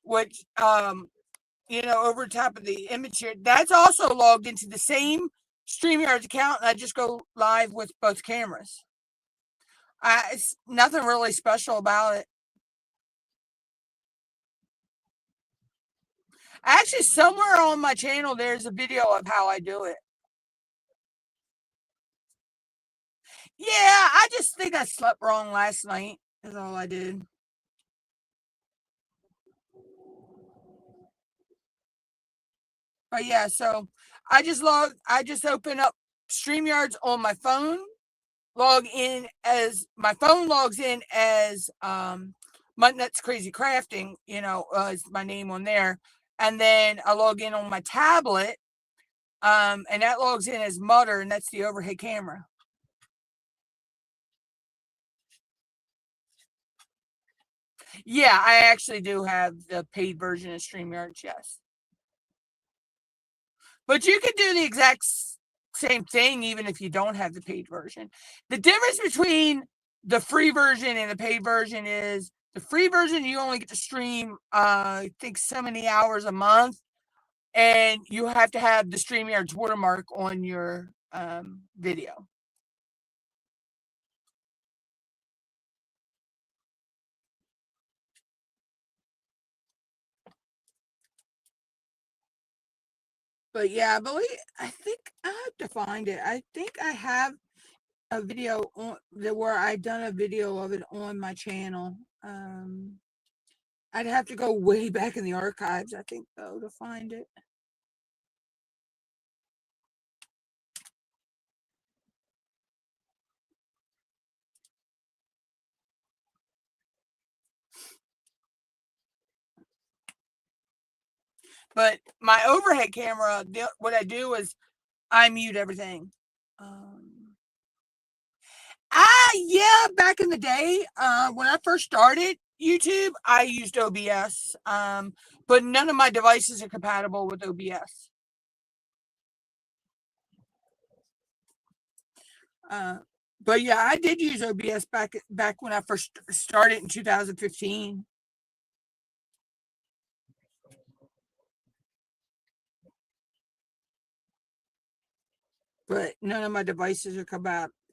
which over top of the image here, that's also logged into the same StreamYards account, and I just go live with both cameras. It's nothing really special about it. Actually, somewhere on my channel, there's a video of how I do it. Yeah, I just think I slept wrong last night. Is all I did. But yeah, so I just open up StreamYards on my phone, log in as my phone logs in as MUTTNUTT'S Crazy Crafting, is my name on there. And then I log in on my tablet, and that logs in as MUTTER, and that's the overhead camera. Yeah, I actually do have the paid version of StreamYards, yes. But you can do the exact same thing even if you don't have the paid version. The difference between the free version and the paid version is the free version, you only get to stream, I think, so many hours a month, and you have to have the StreamYards watermark on your video. But yeah, I think I have to find it. I think I have a video on where I done a video of it on my channel. I'd have to go way back in the archives, I think, though, to find it. But my overhead camera, what I do is I mute everything. Yeah, back in the day, when I first started YouTube, I used OBS, but none of my devices are compatible with OBS. But yeah, I did use OBS back when I first started in 2015. But none of my devices are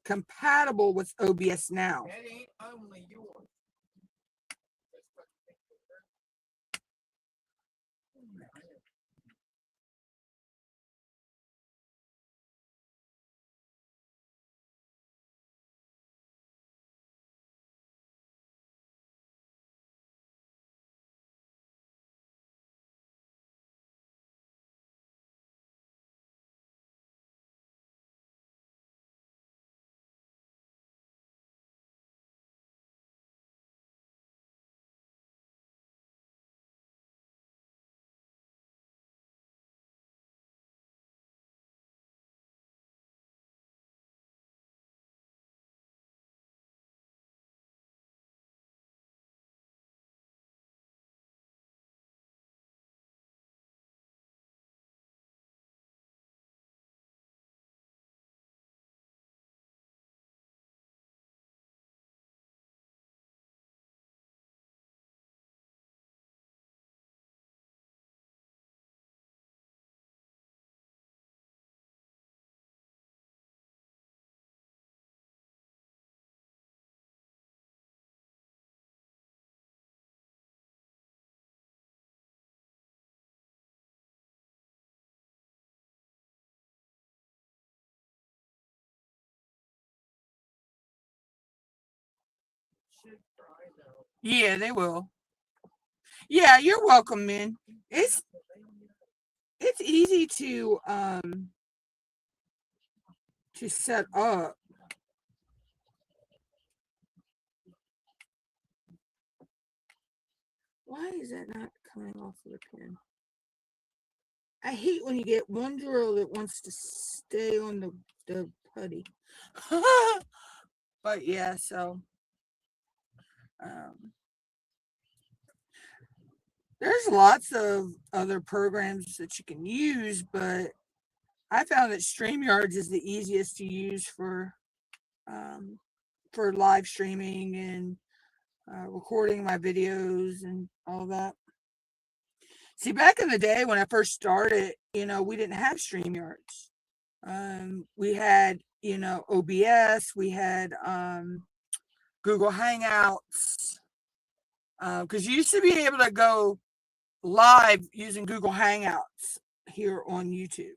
compatible with OBS now. That ain't only yours. Yeah, they will. Yeah, you're welcome, man. It's easy to set up. Why is that not coming off of the pin? I hate when you get one drill that wants to stay on the putty. But yeah, so there's lots of other programs that you can use, but I found that StreamYards is the easiest to use for live streaming and recording my videos and all that. See, back in the day when I first started, we didn't have StreamYards. We had, OBS, we had Google Hangouts, because you used to be able to go live using Google Hangouts here on YouTube.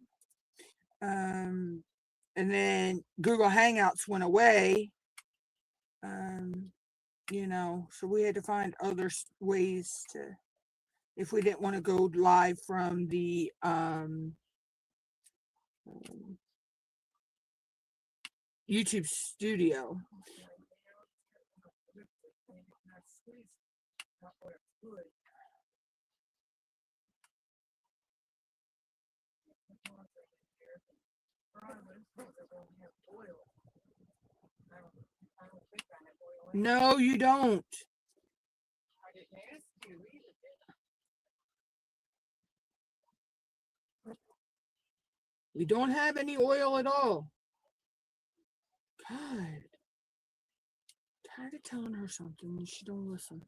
And then Google Hangouts went away. So we had to find other ways to, if we didn't want to go live from the YouTube studio. No, you don't. We don't have any oil at all. God. Tired of telling her something and she don't listen.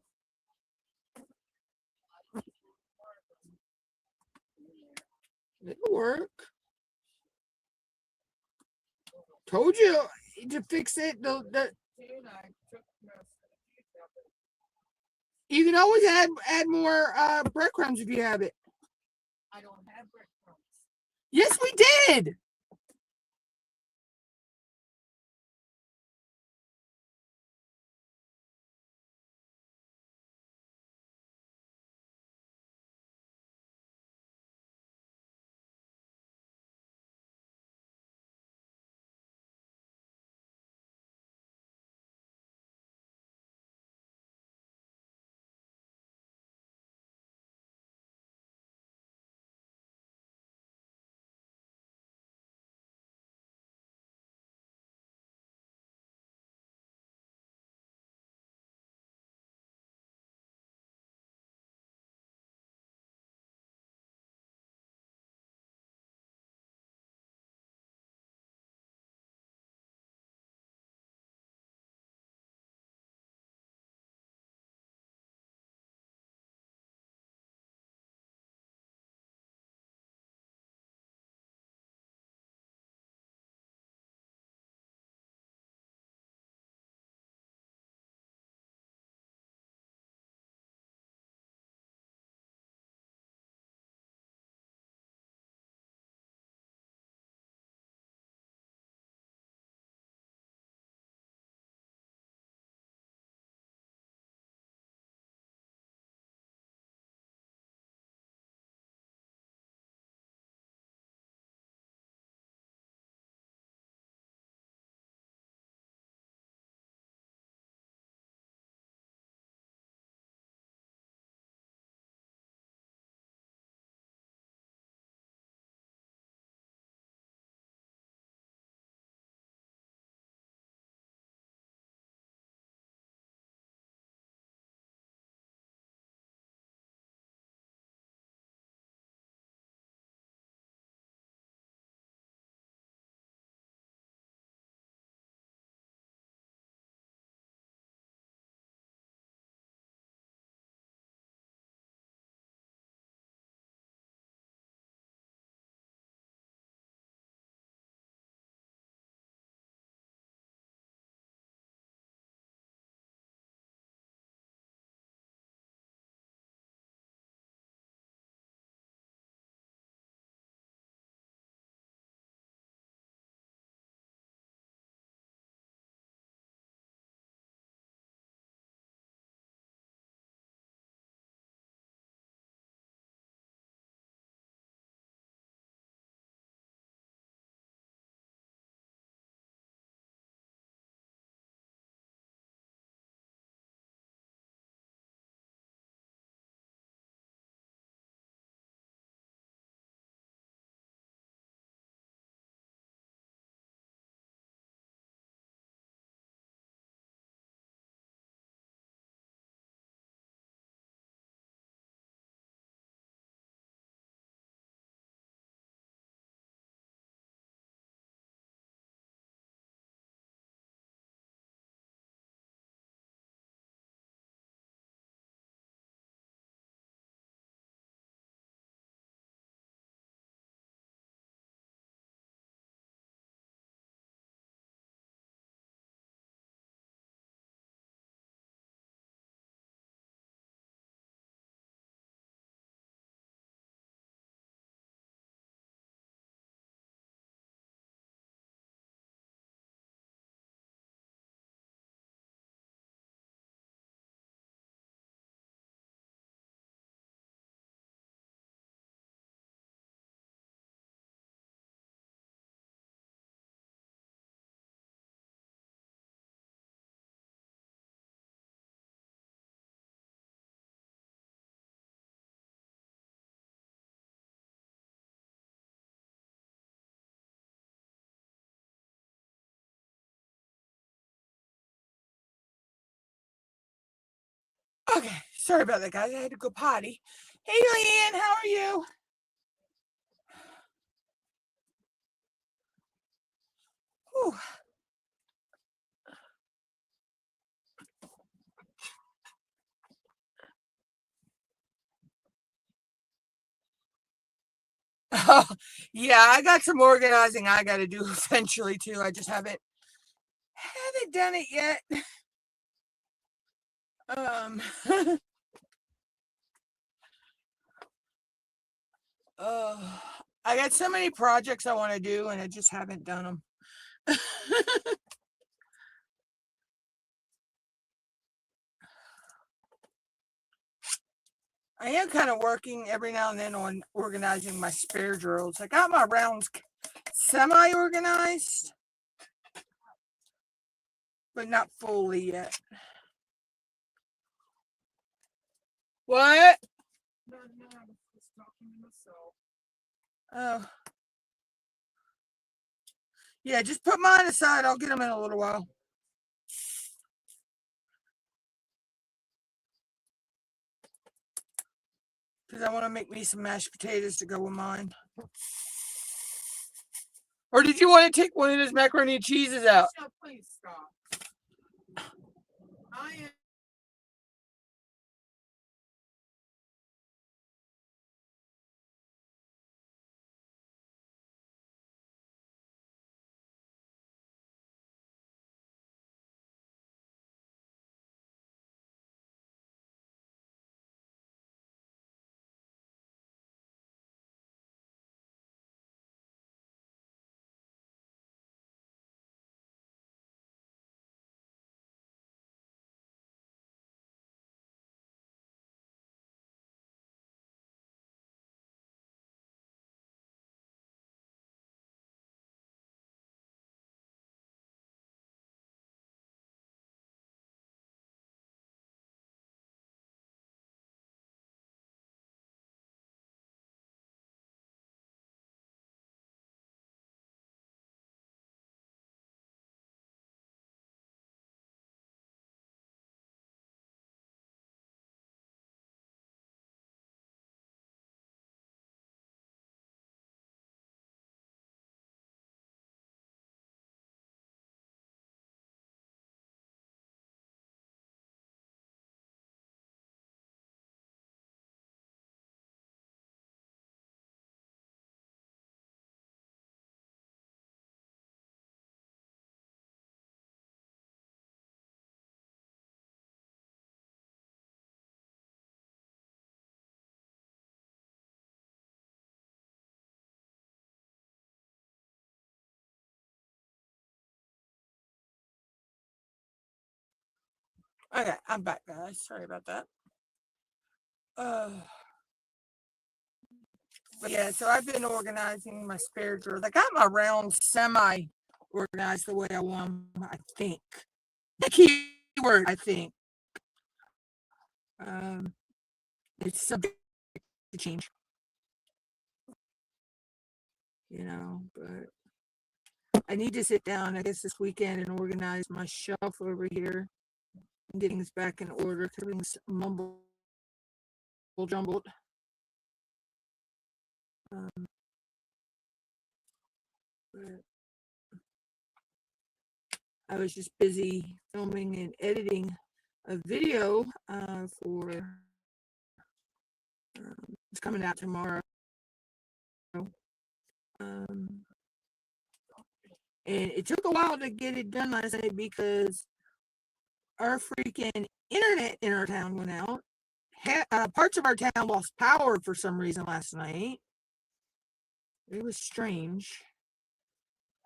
It'll work. Told you to fix it. You can always add more breadcrumbs if you have it. I don't have breadcrumbs. Yes, we did. Okay, sorry about that, guys. I had to go potty. Hey, Leanne, how are you? Whew. Oh, yeah, I got some organizing I got to do eventually too. I just haven't done it yet. Um, oh, I got so many projects I want to do, and I just haven't done them. I am kind of working every now and then on organizing my spare drills. I got my rounds semi-organized, but not fully yet. What? No, I was just talking to myself. Oh. Yeah, just put mine aside. I'll get them in a little while. Because I want to make me some mashed potatoes to go with mine. Or did you want to take one of those macaroni and cheeses out? No, please stop. I am. Okay, I'm back, guys. Sorry about that. But yeah, so I've been organizing my spare drawers. I got my rounds semi-organized the way I want them, I think. The keyword, I think. It's subject to change. But I need to sit down, I guess, this weekend and organize my shelf over here and get things back in order because everything's mumble jumbled. But I was just busy filming and editing a video for it's coming out tomorrow. And it took a while to get it done last night because our freaking internet in our town went out. Parts of our town lost power for some reason last night. It was strange.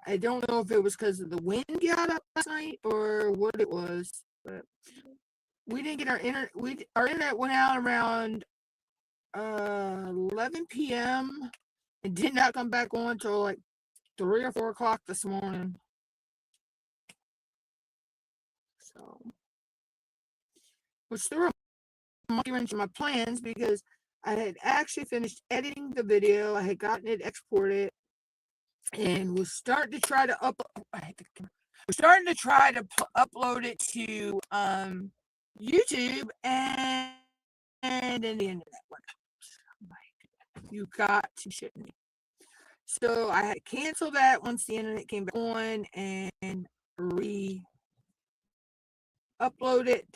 I don't know if it was because of the wind got up last night or what it was, but we didn't get our internet. Our internet went out around 11 p.m. and did not come back on until like 3 or 4 o'clock this morning. So, which threw a monkey wrench in my plans because I had actually finished editing the video. I had gotten it exported and was starting to try to upload it to YouTube, and then the internet went out. You got to shit me. So I had to cancel that once the internet came back on and re-upload it.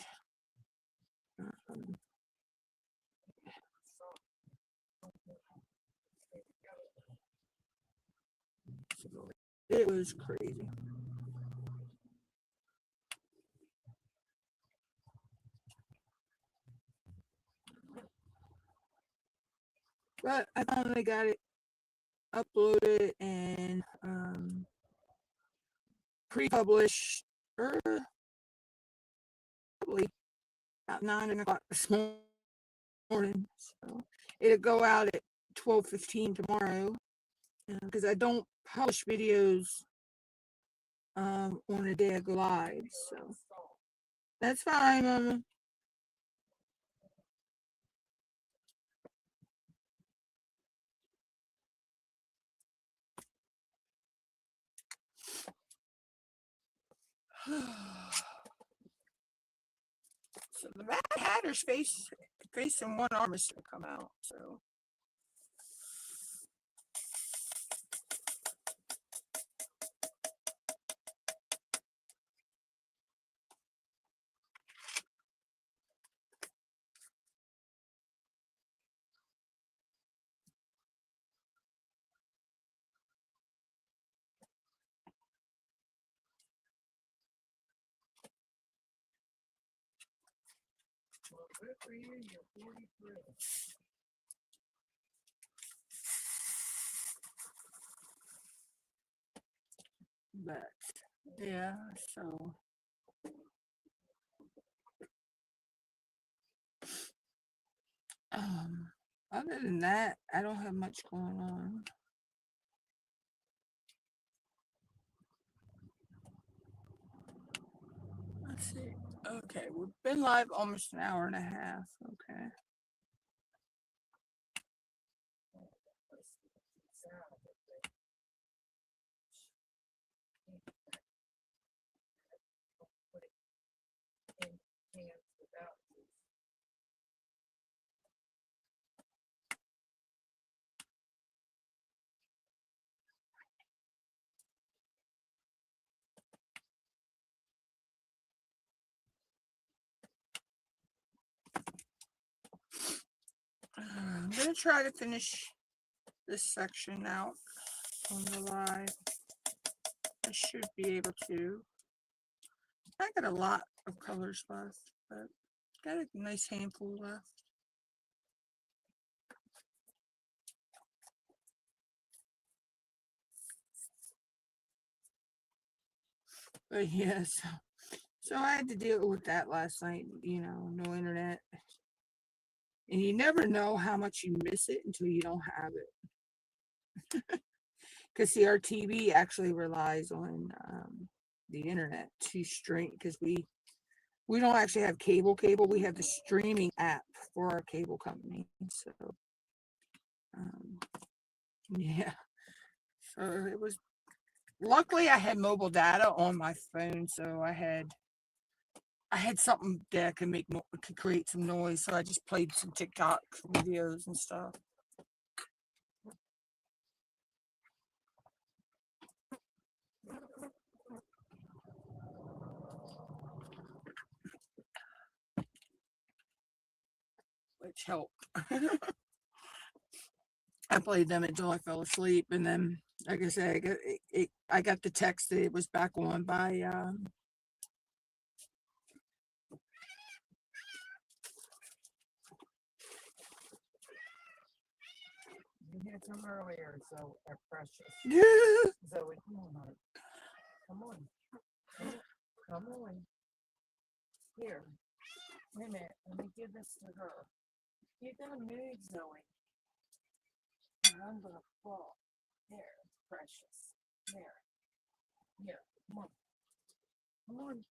So it was crazy. But I finally got it upload it and pre-publish probably about 9 o'clock this morning. So it'll go out at 12:15 tomorrow because I don't publish videos on a day I go live. So that's fine, Mama. So the Mad Hatter's facing one arm is to come out. So good for you. You're 43. But yeah, so other than that, I don't have much going on. Let's see. Okay, we've been live almost an hour and a half. Okay. I'm gonna try to finish this section out on the live. I should be able to. I got a lot of colors left, but got a nice handful left. But yes, so I had to deal with that last night. No internet, and you never know how much you miss it until you don't have it. Because see, our TV actually relies on the internet to stream. Because we don't actually have cable. We have the streaming app for our cable company. So yeah. So it was. Luckily, I had mobile data on my phone, so I had something that could create some noise. So I just played some TikTok videos and stuff. Which helped. I played them until I fell asleep, and then, like I said, I got the text that it was back on by you had some earlier, so our precious. Zoe, come on, honey. Come on. Come on. Here. Wait a minute. Let me give this to her. You're gonna move, Zoe. I'm gonna fall. There, precious. There. Here. Come on. Come on.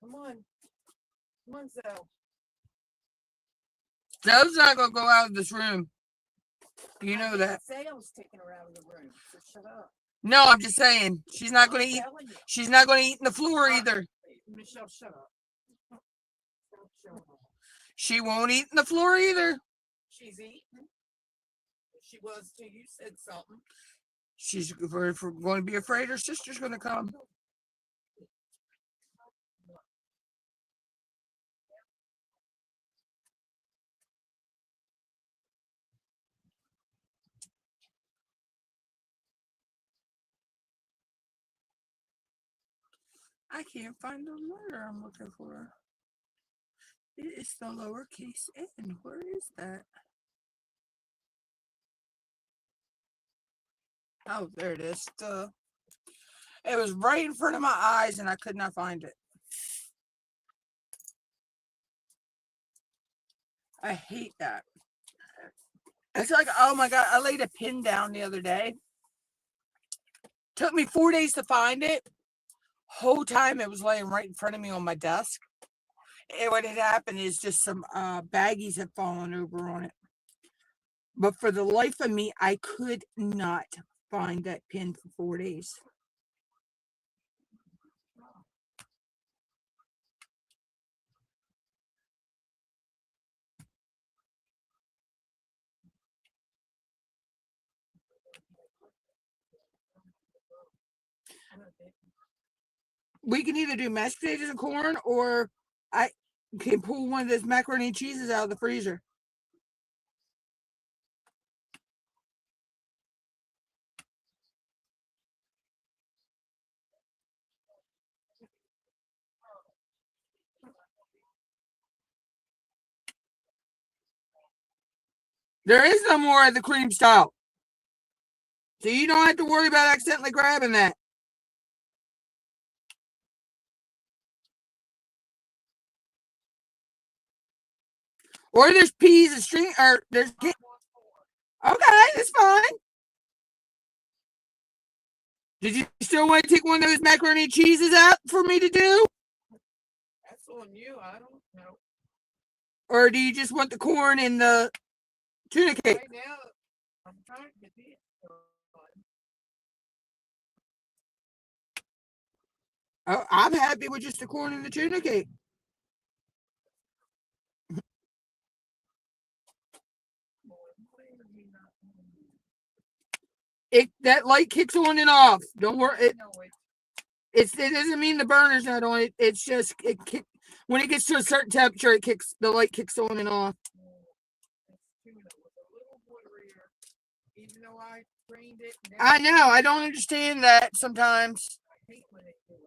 Come on. Come on, Zoe. Zoe's not gonna go out of this room. You know that. I didn't say I was taking her out of the room, so shut up. No, I'm just saying she's not gonna eat. She's not gonna eat in the floor either. Michelle, shut up. She won't eat in the floor either. She's eating. She was till you said something. She's going to be afraid her sister's going to come. I can't find the letter I'm looking for. It is the lowercase n. Where is that? Oh, there it is. It was right in front of my eyes and I could not find it. I hate that. It's like, oh my God, I laid a pin down the other day. Took me 4 days to find it. Whole time it was laying right in front of me on my desk. And what had happened is just some baggies had fallen over on it. But for the life of me, I could not find that pin for 4 days. We can either do mashed potatoes and corn, or I can pull one of those macaroni and cheeses out of the freezer. There is no more of the cream style. So you don't have to worry about accidentally grabbing that. Or there's peas and string, or there's. Okay, that's fine. Did you still want to take one of those macaroni and cheeses out for me to do? That's on you. I don't know. Or do you just want the corn and the tuna cake? Right now, I'm trying to get it. Oh, I'm happy with just the corn and the tuna cake. That light kicks on and off. Don't worry. It doesn't mean the burner's not on. It's just when it gets to a certain temperature, the light kicks on and off. Even though I trained it. I know. I don't understand that sometimes. I hate when they do it.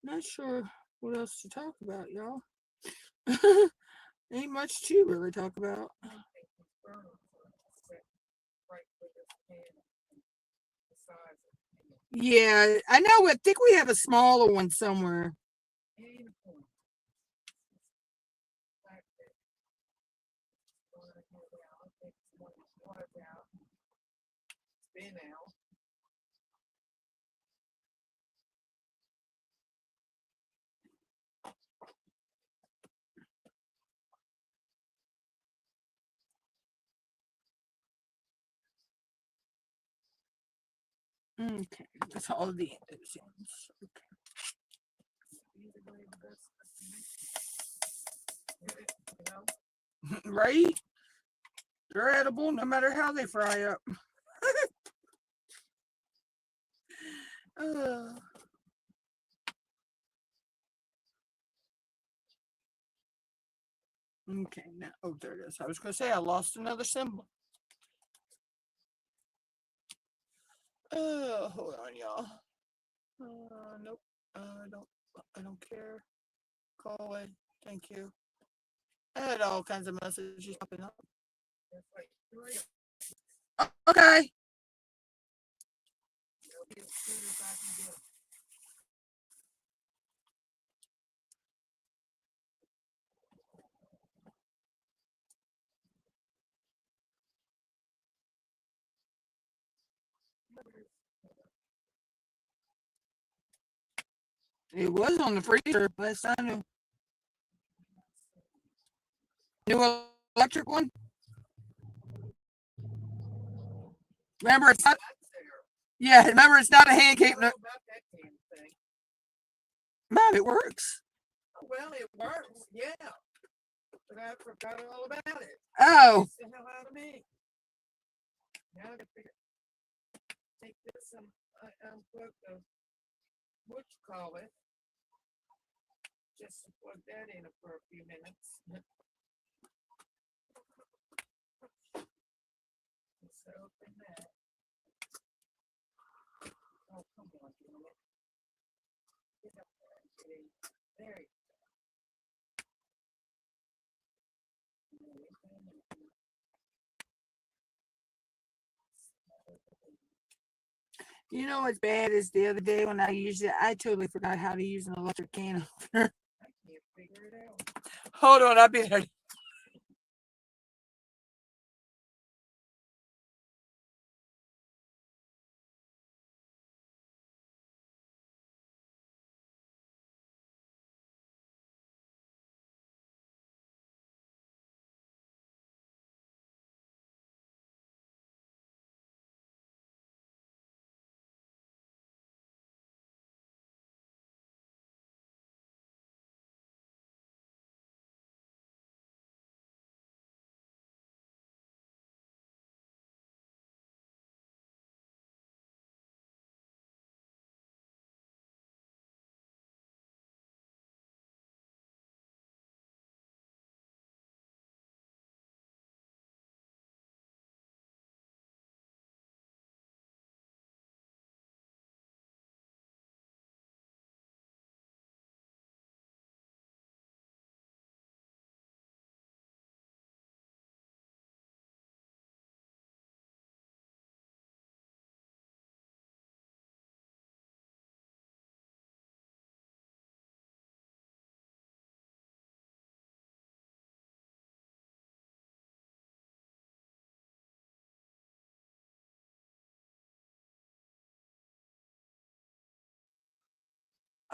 Not sure what else to talk about, y'all. Ain't much to really talk about. Yeah, I know. I think we have a smaller one somewhere. Been out. Okay, that's all the things. Okay. Right? They're edible no matter how they fry up. Okay, now, oh, there it is. I was going to say I lost another symbol. Hold on, y'all. Nope. I don't care. Call away. Thank you. I had all kinds of messages popping up. Okay. It was on the freezer last I knew. New electric one. Remember, it's not. Yeah, remember, it's not a hand cake. No. Mom, it works. Well, it works, yeah. But I forgot all about it. Oh. It's the hell out of me. Now I figure, take this and unplug the what you call it. Just to plug that in for a few minutes. Let's open that. There you You know what's bad is the other day when I used it, I totally forgot how to use an electric can opener. I can't figure it out. Hold on, I'll be ready.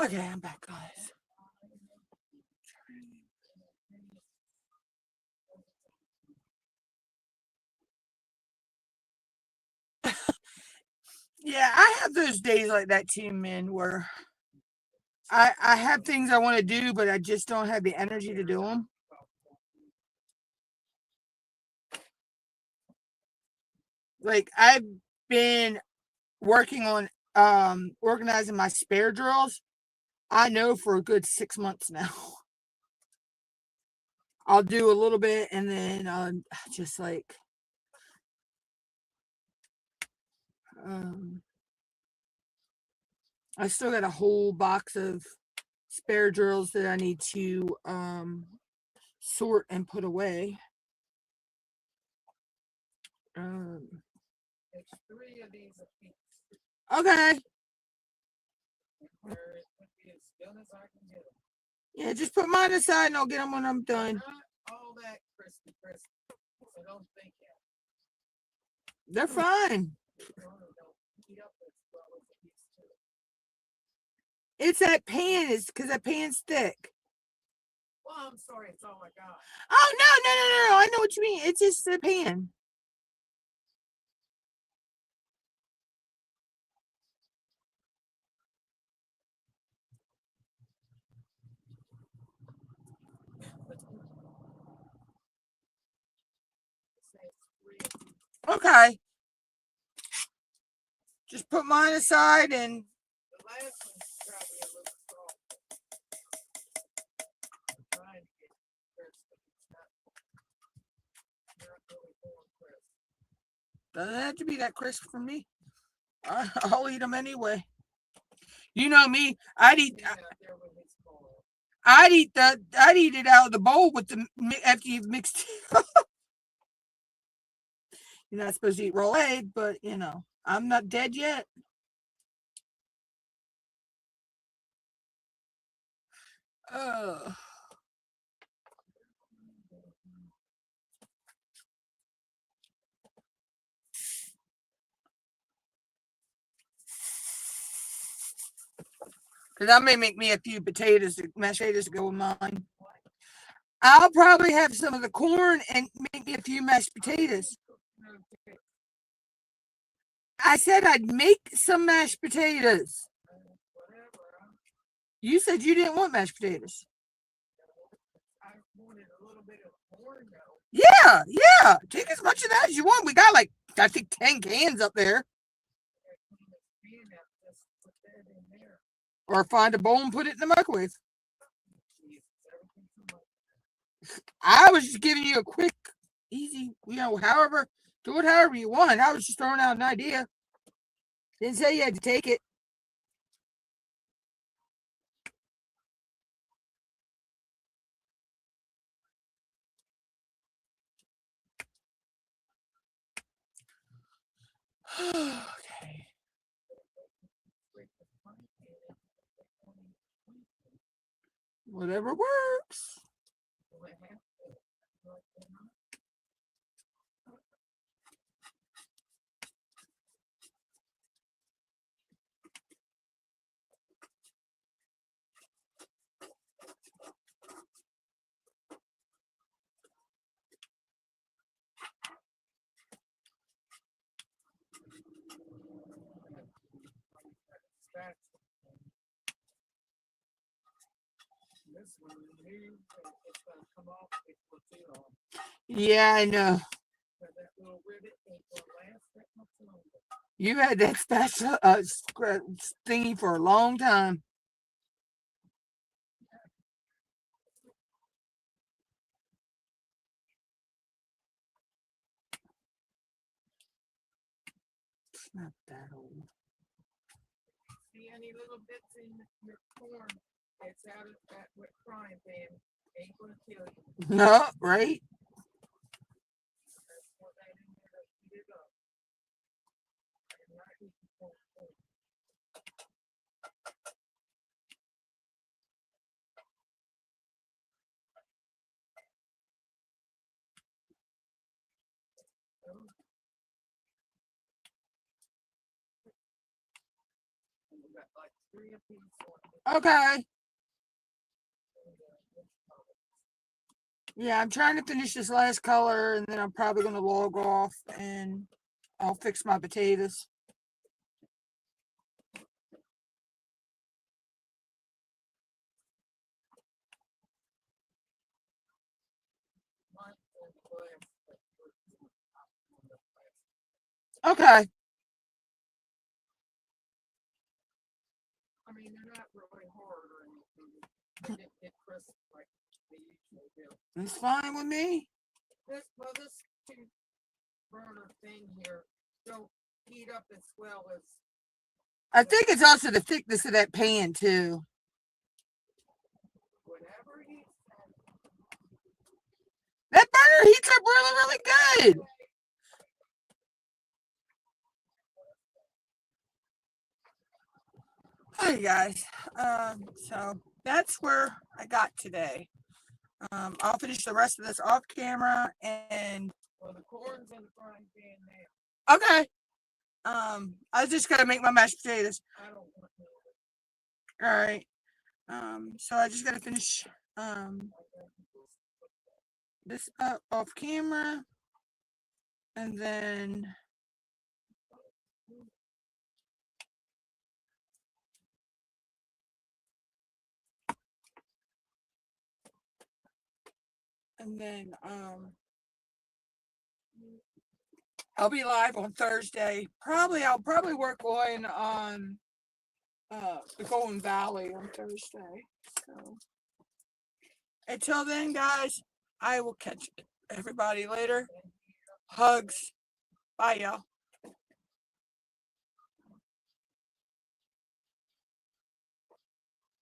Okay, I'm back, guys. Yeah, I have those days like that too, man, where I have things I want to do, but I just don't have the energy to do them. Like I've been working on organizing my spare drills. I know for a good 6 months now. I'll do a little bit and then just like I still got a whole box of spare drills that I need to sort and put away. There's 3 of these apiece. Okay. Where it would be as done as I can get them. Yeah, just put mine aside and I'll get them when I'm done. Not all that crispy, so don't think that. They're fine. Don't heat up as well as it used to. It's that pan. It's because that pan's thick. Well, I'm sorry, it's all I got. Oh, no. I know what you mean. It's just the pan. Okay. Just put mine aside and The last one's probably a little soft. I'm trying to get crisp, but it's not really born crisp. doesn't have to be that crisp for me. I'll eat them anyway. You know me. I'd eat it out of the bowl with the after you've mixed. You're not supposed to eat raw egg, but you know I'm not dead yet. Uh, Because I may make me a few mashed potatoes to go with mine. I'll probably have some of the corn and make me a few mashed potatoes. I said I'd make some mashed potatoes. You said you didn't want mashed potatoes. I wanted a little bit of corn though. Yeah. Take as much of that as you want. We got like, I think 10 cans up there. Or find a bowl and put it in the microwave. I was just giving you a quick, easy, do it however you want. I was just throwing out an idea. Didn't say you had to take it. Okay. Whatever works. This one, it's gonna come off before too long. Yeah, I know. But that little rivet ain't gonna last that much longer. You had that special thingy for a long time. It's not that old. See any little bits in your corn that's out of that wet frying pan, ain't gonna kill you. No, right? That's what that in there to heat it up. And not eat the corn. And we got like 3 of these on it. Okay. Yeah, I'm trying to finish this last color and then I'm probably going to log off and I'll fix my potatoes. Mine's on the glass, but we're on the glass. Okay. I mean, they're not really hard or anything. They didn't get crisp like they usually do. It's fine with me. This two burner thing here don't heat up as well as I think it's also the thickness of that pan too. whatever heats. That burner heats up really, really good. Hey guys, so that's where I got today. I'll finish the rest of this off camera and Well, the corn's in the frying pan now. okay. I was just gonna make my mashed potatoes. I don't want to. All right. So I just gotta finish this up off camera, and then I'll be live on Thursday. I'll probably work on the Golden Valley on Thursday. So until then, guys, I will catch everybody later. Hugs. Bye, y'all.